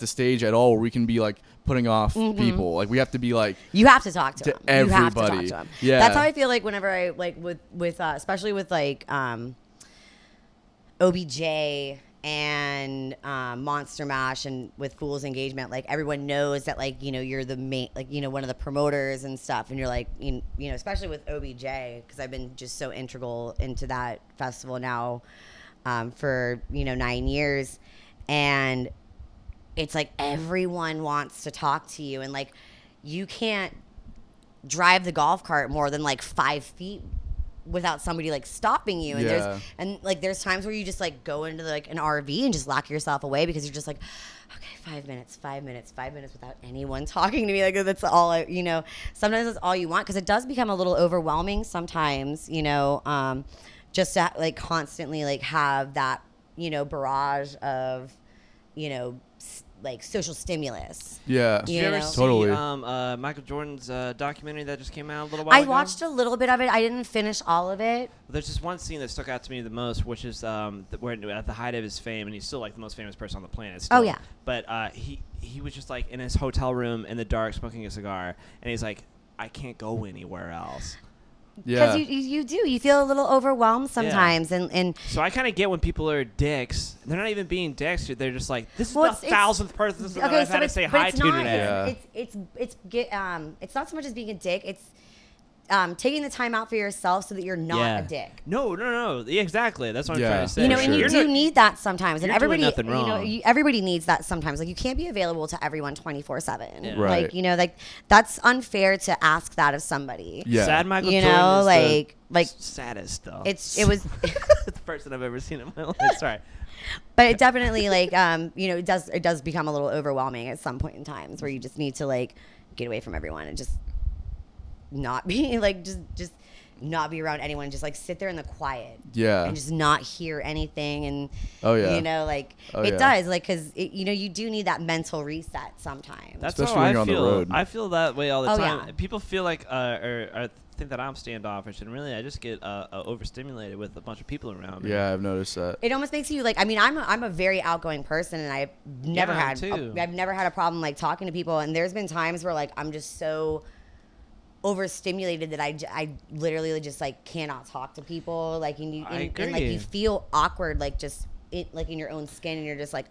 the stage at all where we can be like putting off people. Like we have to be like, You have to talk to them. You have to talk everybody. to them. Yeah. That's how I feel like whenever I like with especially with like OBJ and Monster Mash and with Fool's Engagement, like everyone knows that like, you know, you're the main, like, you know, one of the promoters and stuff, and you're like, you know, especially with OBJ, because I've been just so integral into that festival now for, you know, 9 years, and it's like everyone wants to talk to you, and like you can't drive the golf cart more than like 5 feet without somebody like stopping you, and Yeah. there's times where you just like go into like an RV and just lock yourself away because you're just like, okay, 5 minutes without anyone talking to me. Like that's all you know, sometimes that's all you want, because it does become a little overwhelming sometimes, you know, just to like constantly like have that, you know, barrage of, you know, like social stimulus. yeah, Did you ever know? see Totally. Michael Jordan's documentary that just came out a little while I ago? watched a little bit of it. I didn't finish all of it. There's this one scene that stuck out to me the most, which is where at the height of his fame, and he's still like the most famous person on the planet. Still. Oh, yeah. But he was just like in his hotel room in the dark smoking a cigar, and he's like, I can't go anywhere else. yeah. Because you do. You feel a little overwhelmed sometimes. And So I kind of get when people are dicks. They're not even being dicks. They're just like, this is Well, the it's- 1,000th person that I've had to say but hi it's to not, today. Yeah. It's not so much as being a dick. It's taking the time out for yourself so that you're not a dick. No. Yeah, exactly. That's what I'm Yeah. trying to say. You know, For and sure. you do need that sometimes, and you're doing everybody, nothing you know, wrong. everybody needs that sometimes. Like you can't be available to everyone 24/7. Yeah. Right. Like, you know, like that's unfair to ask that of somebody. Yeah. Sad Michael You Jordan know, is like the saddest though. it was. the person I've ever seen in my life. Sorry. But it definitely like you know, it does become a little overwhelming at some point in times where you just need to like get away from everyone and just not be like just not be around anyone, just like sit there in the quiet Yeah. and just not hear anything. And Oh, yeah. you know, like Oh, it yeah. does, like, because you know, you do need that mental reset sometimes. That's Especially how when I you're on the feel. road. I feel that way all the Oh, time. yeah. People feel like or think that I'm standoffish, and really I just get overstimulated with a bunch of people around me. Yeah, I've noticed that. It almost makes you like, I mean, I'm a very outgoing person, and I've never Yeah, too. I've never had a problem like talking to people, and there's been times where like I'm just so overstimulated that I literally just like cannot talk to people, like and agree. like you feel awkward, like just like in your own skin, and you're just like,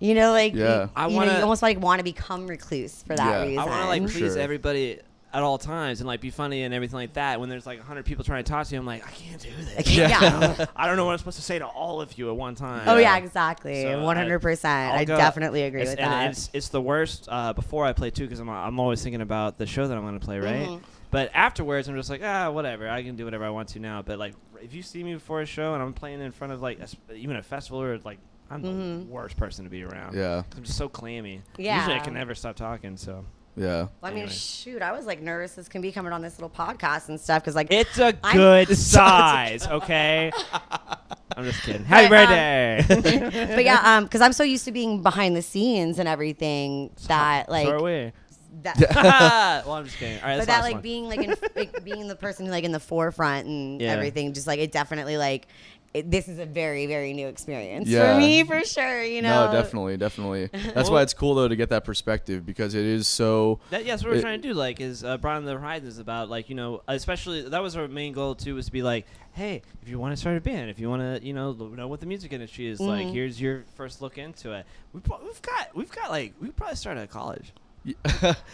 you know, like Yeah. you almost like want to become recluse for that Yeah. reason. I want to like please Sure. everybody at all times and like be funny and everything like that. When there's like 100 people trying to talk to you, I'm like, I can't do this. Yeah. I don't know what I'm supposed to say to all of you at one time. Oh yeah, exactly. So 100%. I'll I go- definitely agree with and that. it's the worst before I play too, because I'm always thinking about the show that I'm going to play, right? Mhm. But afterwards, I'm just like, whatever. I can do whatever I want to now. But like, if you see me before a show and I'm playing in front of like even a festival, or like, I'm the worst person to be around. Yeah. 'Cause I'm just so clammy. Yeah. Usually I can never stop talking. So Yeah. Well, I mean, Anyway. shoot, I was like nervous as can be coming on this little podcast and stuff because like it's a I'm- good size, okay? I'm just kidding. Happy birthday. but yeah, because I'm so used to being behind the scenes and everything that like so are we. that. Well, I'm just kidding. All right, But that's that last like one. being like, like being the person like in the forefront and Yeah. everything, just like it definitely like this is a very very new experience Yeah. for me for sure. You know, No, definitely. That's why it's cool though to get that perspective, because it is so. That's what we're trying to do. Like, is Broaden the Horizons about like, you know, especially that was our main goal too, was to be like, hey, if you want to start a band, if you want to, you know what the music industry is like, here's your first look into it. We've got like we probably started at college.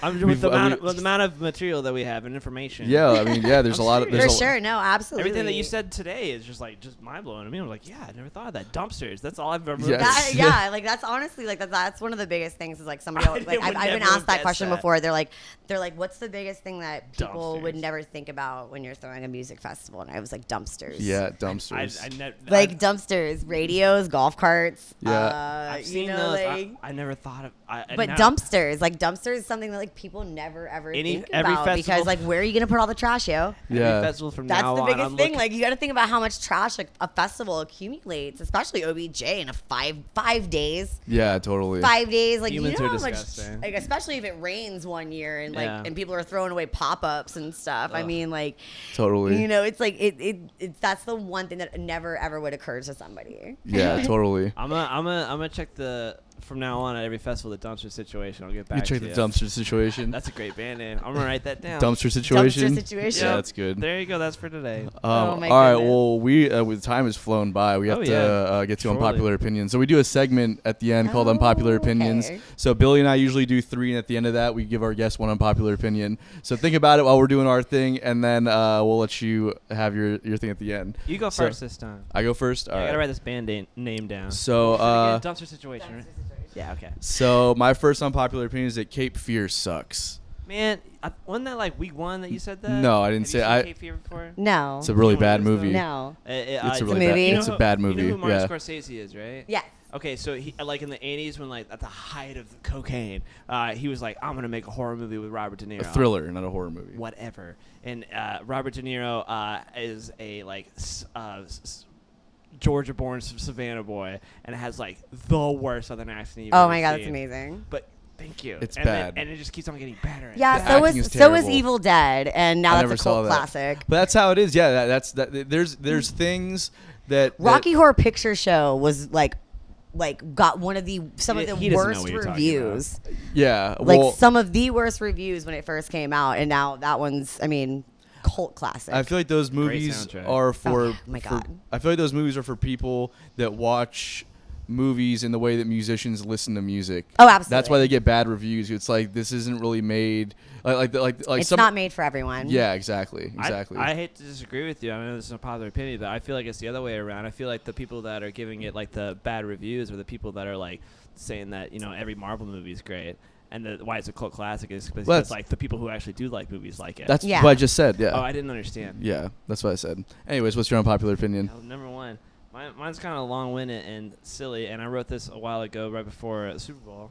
With the amount of material that we have and information. Yeah, I mean, yeah. There's a lot of. for There's sure. No, absolutely. Everything that you said today is just mind blowing to me. I'm like, yeah, I never thought of that. Dumpsters. That's all I've ever. Yes. Yeah, like that's honestly like that's one of the biggest things is like somebody else, like I've been asked that question before. They're like what's the biggest thing that people would Dumpsters. never think about when you're throwing a music festival? And I was like dumpsters. Yeah, dumpsters. Like dumpsters, radios, golf carts. Yeah. I've seen you know, those. like, I never thought of. but dumpsters is something that like people never ever think every about festival- because like where are you gonna put all the trash, yo? Yeah. Festival from That's now the on, biggest I'm thing. Like you got to think about how much trash a festival accumulates, especially OBJ in a five days. Yeah, totally. 5 days, like Humans you know are how much, disgusting. like especially if it rains one year and like Yeah. and people are throwing away pop-ups and stuff. I Ugh. mean, like Totally. you know, it's like it's that's the one thing that never ever would occur to somebody. Yeah, totally. I'm gonna check from now on at every festival the dumpster situation. I'll get back You check to the you. dumpster situation. That's a great band name. I'm gonna write that down. Dumpster situation. situation. Yeah, that's good. There you go. That's for today. Oh my all right. goodness. Well, we with time has flown by. We have Oh, to yeah. get to Surely. unpopular opinions. So we do a segment at the end called Oh, Unpopular Opinions. okay. So Billy and I usually do 3, and at the end of that, we give our guest one unpopular opinion. So think about it while we're doing our thing, and then we'll let you have your thing at the end. You go So- first this time. I go first. All I right. gotta write this band name down. So dumpster situation. Right? Yeah. Okay. so my first unpopular opinion is that Cape Fear sucks. Man, wasn't that like week 1 that you said that? No, I didn't Have say- you seen I- Cape Fear before? No. It's a really You know what bad it is, though? movie. No. It's a a really movie? bad. It's a bad movie. You know who Martin Yeah. Scorsese is, right? Yes. Okay, so he like in the 80s when like at the height of the cocaine, he was like, I'm gonna make a horror movie with Robert De Niro. A thriller, not a horror movie. Whatever. And Robert De Niro is a like Georgia-born Savannah boy, and has like the worst Southern accent you've Oh ever my god, that's seen. amazing. But thank you. It's and bad. and it just keeps on getting better. and Yeah, The better. so acting is was terrible. Evil Dead, and now I that's never a saw cult that. classic. But that's how it is. Yeah, that's that. There's things that Rocky Horror Picture Show was like got one of some of He the doesn't know worst what you're talking reviews. Yeah, Like well, some of the worst reviews when it first came out, and now that one's, I mean, cult classic. I feel like those movies soundtrack. are for. Oh, my God. I feel like those movies are for people that watch movies in the way that musicians listen to music. Oh, absolutely. That's why they get bad reviews. It's like this isn't really made like it's some. not made for everyone. Yeah, exactly. I hate to disagree with you. I know this is a popular opinion, but I feel like it's the other way around. I feel like the people that are giving it like the bad reviews are the people that are like saying that every Marvel movie is great, and why it's a cult classic is because that's- like the people who actually do like movies like it. That's Yeah. what I just said. Yeah. oh, I didn't understand. Yeah, that's what I said. Anyways, what's your unpopular opinion? Number 1, mine's kind of long-winded and silly, and I wrote this a while ago, right before the Super Bowl.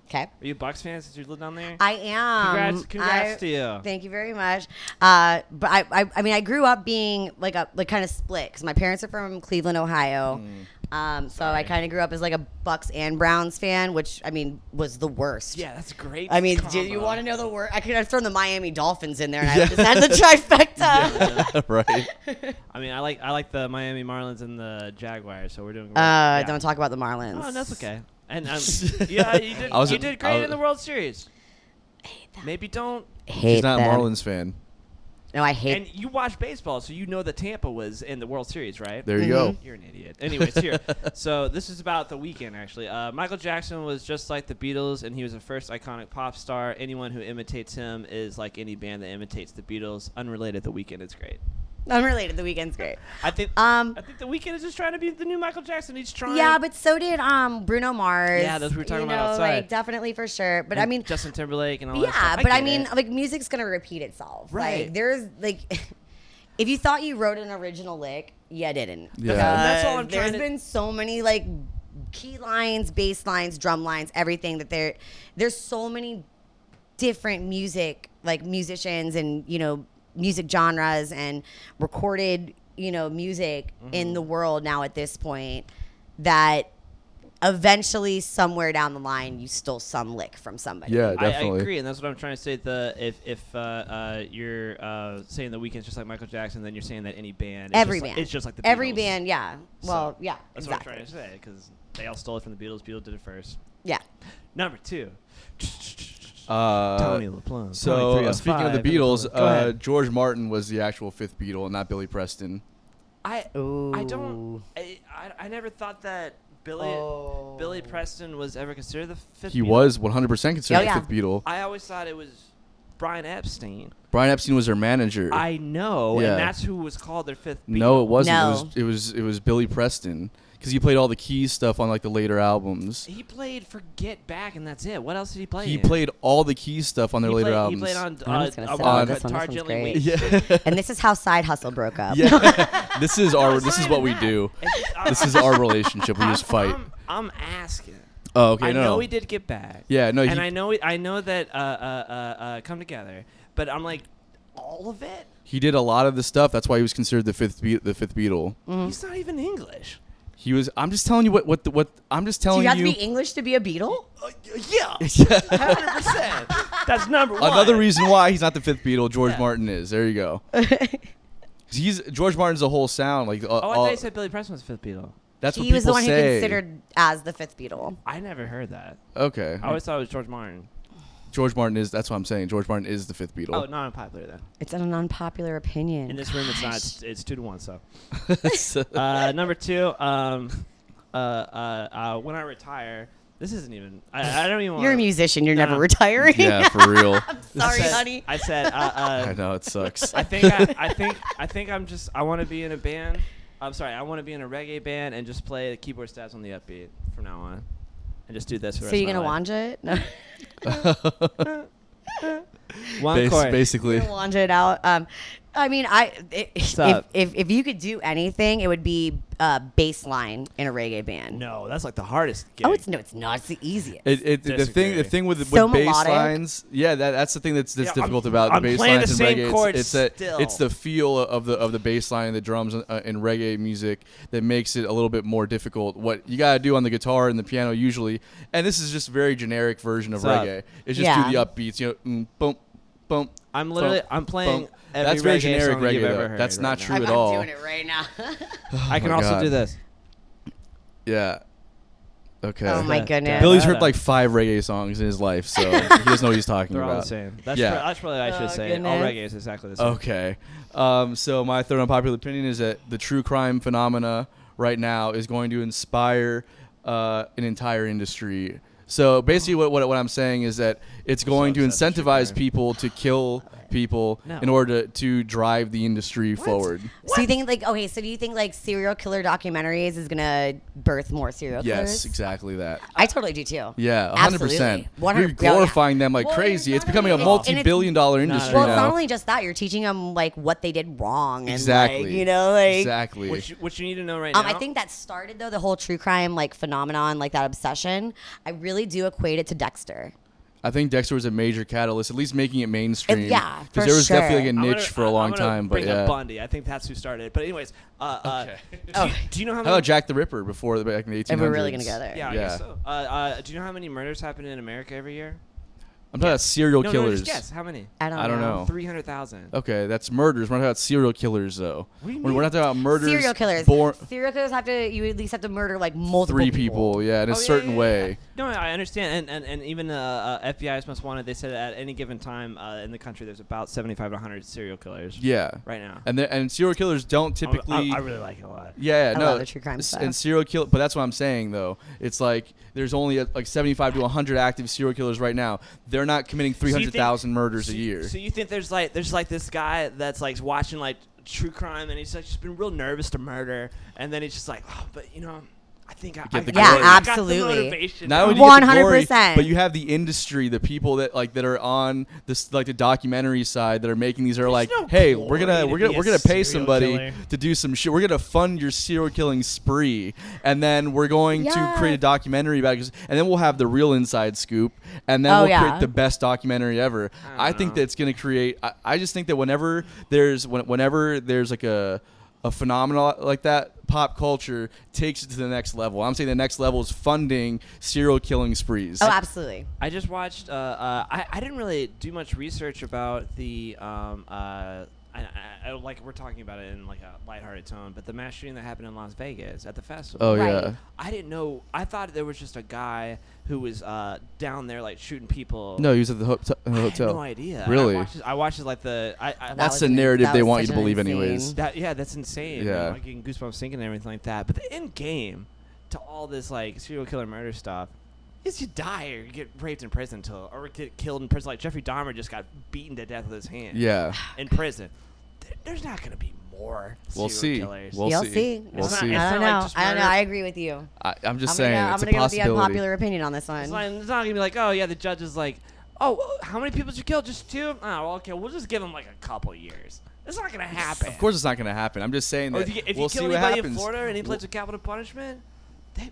Okay. Are you a Bucks fan since you live down there? I am. Congrats to you. Thank you very much. But I mean, I grew up being like kind of split because my parents are from Cleveland, Ohio. So I kind of grew up as like a Bucks and Browns fan, which I mean was the worst. Yeah, that's great. I mean, do combo. you want to know the worst? I could have thrown the Miami Dolphins in there, and I just had the trifecta. Right. I mean, I like the Miami Marlins and the Jaguars, so we're doing. Don't talk about the Marlins. Oh, that's okay. And yeah, you did. I was- You did I great was- in the World Series. Maybe don't. Hate She's not them. a Marlins fan. No, I hate. And you watch baseball, so you know that Tampa was in the World Series, right? There you go. You're an idiot. Anyways, here. So this is about The Weeknd, actually. Michael Jackson was just like the Beatles, and he was the first iconic pop star. Anyone who imitates him is like any band that imitates the Beatles. Unrelated, The Weeknd is great. Unrelated. The Weeknd's great. I think The Weeknd is just trying to be the new Michael Jackson. He's trying. Yeah, but so did Bruno Mars. Yeah, those we were talking you about know, outside. Like, definitely for sure. But And I mean, Justin Timberlake and all that yeah, stuff. but I get mean, it. like music's gonna repeat itself. Right. Like there's like, if you thought you wrote an original lick, you didn't. Yeah. That's all I'm There's trying to- been so many like key lines, bass lines, drum lines, everything that there's so many different musicians and music genres and recorded music in the world now at this point that eventually somewhere down the line you stole some lick from somebody. Yeah, I definitely. agree, and that's what I'm trying to say. If you're saying The Weeknd's just like Michael Jackson, then you're saying that any band, it's just like the Beatles. Every band, yeah. Well, yeah, That's exactly. what I'm trying to say, because they all stole it from the Beatles. Beatles did it first. Yeah. Number 2. Tony LaPlante. So speaking of the Beatles, Go ahead. George Martin was the actual fifth Beatle, and not Billy Preston. I never thought that Billy Preston was ever considered the fifth. He Beatle. was 100% considered Oh, yeah. the fifth Beatle. I always thought it was Brian Epstein. Brian Epstein was their manager. I know, Yeah. and that's who was called their fifth Beatle. No, it wasn't. No. It was Billy Preston, because he played all the keys stuff on like the later albums. He played for Get Back, and that's it. What else did he play? He in? played all the keys stuff on their later albums. He played on I'm just gonna sit on on this one. Guitar This one's Gently great. Weeps. Yeah, And this is how Side Hustle broke up. yeah. This is It's this not is what even we that. do. It's- This is our relationship. We just fight. I'm asking. Oh, okay. I No. know he did Get Back. Yeah, no. And He, I know that Come Together, but I'm like, all of it? he did a lot of the stuff. That's why he was considered the fifth Beatle. He's not even English. He was. I'm just telling you what. I'm just Do telling you have you. to be English to be a Beatle? Yeah, 100%. That's number one. Another reason why he's not the fifth Beatle, George Yeah. Martin is. There you go. George Martin's a whole sound. Like, Oh, I thought you said Billy Preston was the fifth Beatle. that's what He was the people one who say. considered as the fifth Beatle. I never heard that. Okay. I always thought it was George Martin. George Martin is. That's what I'm saying. George Martin is the fifth Beatle. Oh, not unpopular then. It's an unpopular opinion. In this room, it's not. It's 2-1. So, So- number 2. When I retire, this isn't even. I don't even. You're a wanna- musician. You're No, never no. retiring. yeah, for real. Sorry, I said- honey. I said. I know it sucks. I think I'm just. I want to be in a band. I'm sorry. I want to be in a reggae band and just play the keyboard stabs on the upbeat from now on, and just do this. For the So rest you're of my gonna life. wanja it? No. One chord. Basically. You're gonna wanja it out. I mean, Stop. if you could do anything, it would be bass line in a reggae band. No, that's like the hardest. Gig. Oh, it's not. It's the easiest. The Disagree. thing with So bass melodic. lines, yeah, that's the thing that's Yeah, difficult I'm- about the I'm bass playing lines the in same reggae. chords It's still. the feel of the bass line, the drums in reggae music that makes it a little bit more difficult. What you gotta do on the guitar and the piano usually, and this is just a very generic version of What's up? reggae. It's just Yeah. do the upbeats, boom, boom. I'm literally. boom, I'm playing. boom. Every That's very reggae generic song you've reggae, ever though. heard That's right not now. true I'm at all. doing it right now. I can my also God. do this. Yeah. Okay. Oh my goodness. Billy's heard like 5 reggae songs in his life, so he doesn't know what he's talking They're all the about. same. That's Yeah. that's probably what I should Oh, say. All goodness. reggae is exactly the same. Okay. So my third unpopular opinion is that the true crime phenomena right now is going to inspire an entire industry. So basically what I'm saying is that it's going to obsessed with true incentivize crime. people to kill people No. in order to drive the industry forward. So you think do you think like serial killer documentaries is gonna birth more serial killers? Yes, exactly that. I totally do too. Yeah, 100%. Absolutely. You're 100 glorifying them like Well, crazy. It's not becoming a only- and it's- multi-billion-dollar industry Well, it's now. not only just that. You're teaching them like what they did wrong. And, Exactly. Like, like Exactly. What you need to know right now. I think that started though the whole true crime like phenomenon, like that obsession. I really do equate it to Dexter. I think Dexter was a major catalyst, at least making it mainstream. Yeah, for because there was sure. definitely like a I'm niche gonna- for a long I'm gonna time. But bring yeah, up Bundy. I think that's who started it. But anyways, Okay. do you know how how many? about Jack the Ripper before back in the 1800s? If we're really gonna go there. Yeah, I Yeah. guess so. Do you know how many murders happen in America every year? I'm talking about serial No, killers. just guess. How many? I don't I don't know. 300,000. Okay, that's murders. We're not talking about serial killers, though. What do you We're mean? not talking about murders. Serial killers. Born Serial killers you at least have to murder like multiple 3 people, yeah, in a certain way. No, I understand, and even FBI's Most Wanted, they said at any given time in the country there's about 75 to 100 serial killers. Yeah. Right now. And serial killers don't typically. I really like it a lot. Yeah, I no. love the true crime stuff. And serial kill, but that's what I'm saying though. It's like there's only like 75 to 100 active serial killers right now. They're not committing 300,000 murders a year. So you think there's like this guy that's like watching like true crime and he's like just been real nervous to murder, and then he's just like, oh, but I think I get the got glory. absolutely. Got the motivation. Not only do you get the glory, 100%. but you have the industry, the people that are on this like the documentary side that are making these are like, no hey, glory we're to be gonna a pay serial somebody killer. to do some shit. We're gonna fund your serial killing spree, and then we're going to Yeah. create a documentary about it, and then we'll have the real inside scoop, and then Oh, we'll yeah. create the best documentary ever. I think that's gonna create. I just think that whenever there's like a phenomenon like that, pop culture takes it to the next level. I'm saying the next level is funding serial killing sprees. Oh, absolutely. I just watched. I didn't really do much research about the. I like we're talking about it in like a lighthearted tone, but the mass shooting that happened in Las Vegas at the festival. Oh Right. yeah. I didn't know. I thought there was just a guy who was down there like shooting people. No, he was at the hotel. I had no idea. Really? I watched it like the. That's was the an- narrative that they was want you such to an believe insane- anyways. That's insane. Yeah. Like getting goosebumps thinking and everything like that. But the end game to all this like serial killer murder stuff is you die or you get raped in prison or get killed in prison. Like Jeffrey Dahmer just got beaten to death with his hand. Yeah. In prison. There's not going to be more We'll serial see. killers. We'll You'll see. see. We'll It's not- see. it's I don't not like know. just I don't know. murder. I agree with you. I'm just I'm saying gonna it's a go with the possibility. unpopular opinion on this one. It's not going to be like, oh, yeah, the judge is like, oh, how many people did you kill? Just 2? Oh, well, okay, we'll just give him like a couple years. It's not going to happen. Of course, it's not going to happen. I'm just saying Or that if we'll you see kill what anybody in happens. Florida and he pleads with capital punishment, they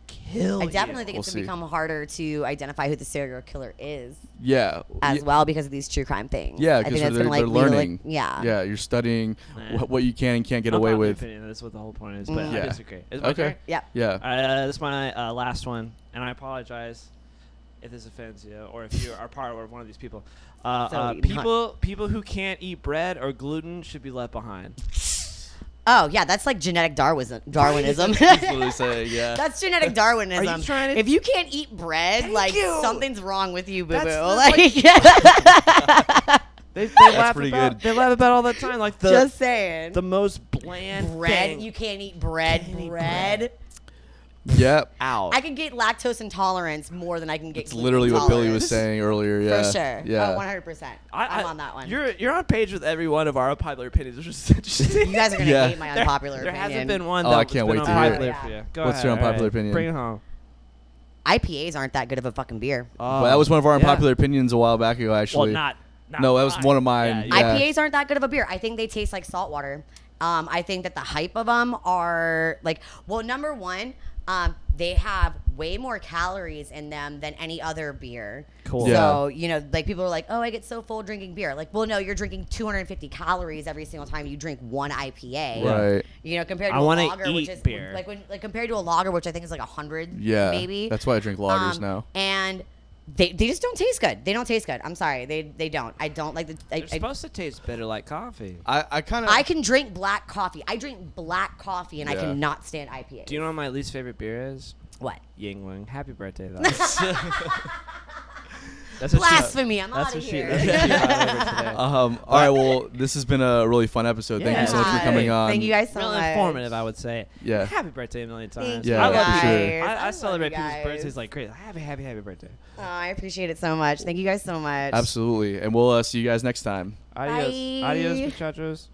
kill I definitely think We'll it's see. going to become harder to identify who the serial killer is Yeah. as well because of these true crime things. Yeah, I because think that's they're, gonna, they're like, learning. yeah. Yeah, you're studying Nah. what you can and can't get away Unpopular with. Opinion, that's what the whole point is, but Mm. I Yeah. disagree. Is my Okay. turn? Yeah. Yeah. This is my last one, and I apologize if this offends you or if you are part of one of these people. So People who can't eat bread or gluten should be left behind. Oh, yeah, that's like genetic Darwinism. That's what they say, yeah. That's genetic Darwinism. Are you trying to- if you can't eat bread, Thank like you. something's wrong with you, boo boo. That's Like, They That's laugh pretty about, good. They laugh about all the time, like just saying. the most bland bread, thing. you can't eat bread. Can't eat bread. Yep. Out. I can get lactose intolerance more than I can get. It's gluten literally what Billy was intolerance. saying earlier. Yeah. For sure. Yeah. Oh, 100%. I'm on that one. You're on page with every one of our unpopular opinions, which is interesting. You guys are gonna Yeah. hate my unpopular There opinion. hasn't been one. Oh, I that's can't been wait to hear it. unpopular Yeah. for you. Go What's ahead, your all right. unpopular opinion? Bring it home. IPAs aren't that good of a fucking beer. Well, that was one of our yeah. unpopular opinions a while back ago, actually. Well, not No, that was mine. one of mine. Yeah. IPAs aren't that good of a beer. I think they taste like salt water. I think that the hype of them are like, well, number one, they have way more calories in them than any other beer. Cool. So, like people are like, oh, I get so full drinking beer. Like, well, no, you're drinking 250 calories every single time you drink one IPA. Right. Compared to I a wanna lager, which eat is beer. like compared to a lager, which I think is like 100, Yeah. maybe. That's why I drink lagers now. And they just don't taste good. They don't taste good. I'm sorry. They don't. I don't like the. They're supposed to taste bitter like coffee. I kind of. I can drink black coffee. I drink black coffee, and I Yeah. cannot stand IPAs. Do you know what my least favorite beer is? what? Yingling. Happy birthday, though. That's what Blasphemy! I'm That's out of what she. here. That's what she brought over today. All right. Well, this has been a really fun episode. Thank you so much for Yeah. coming on. Thank you guys so Really much. informative, I would say. Yeah. Happy birthday a million times. Thank Yeah, I love for people. sure. guys. I love celebrate you people's guys. birthdays like crazy. Happy birthday. Oh, I appreciate it so much. Thank you guys so much. Absolutely. And we'll see you guys next time. Adios. Bye. Adios, muchachos.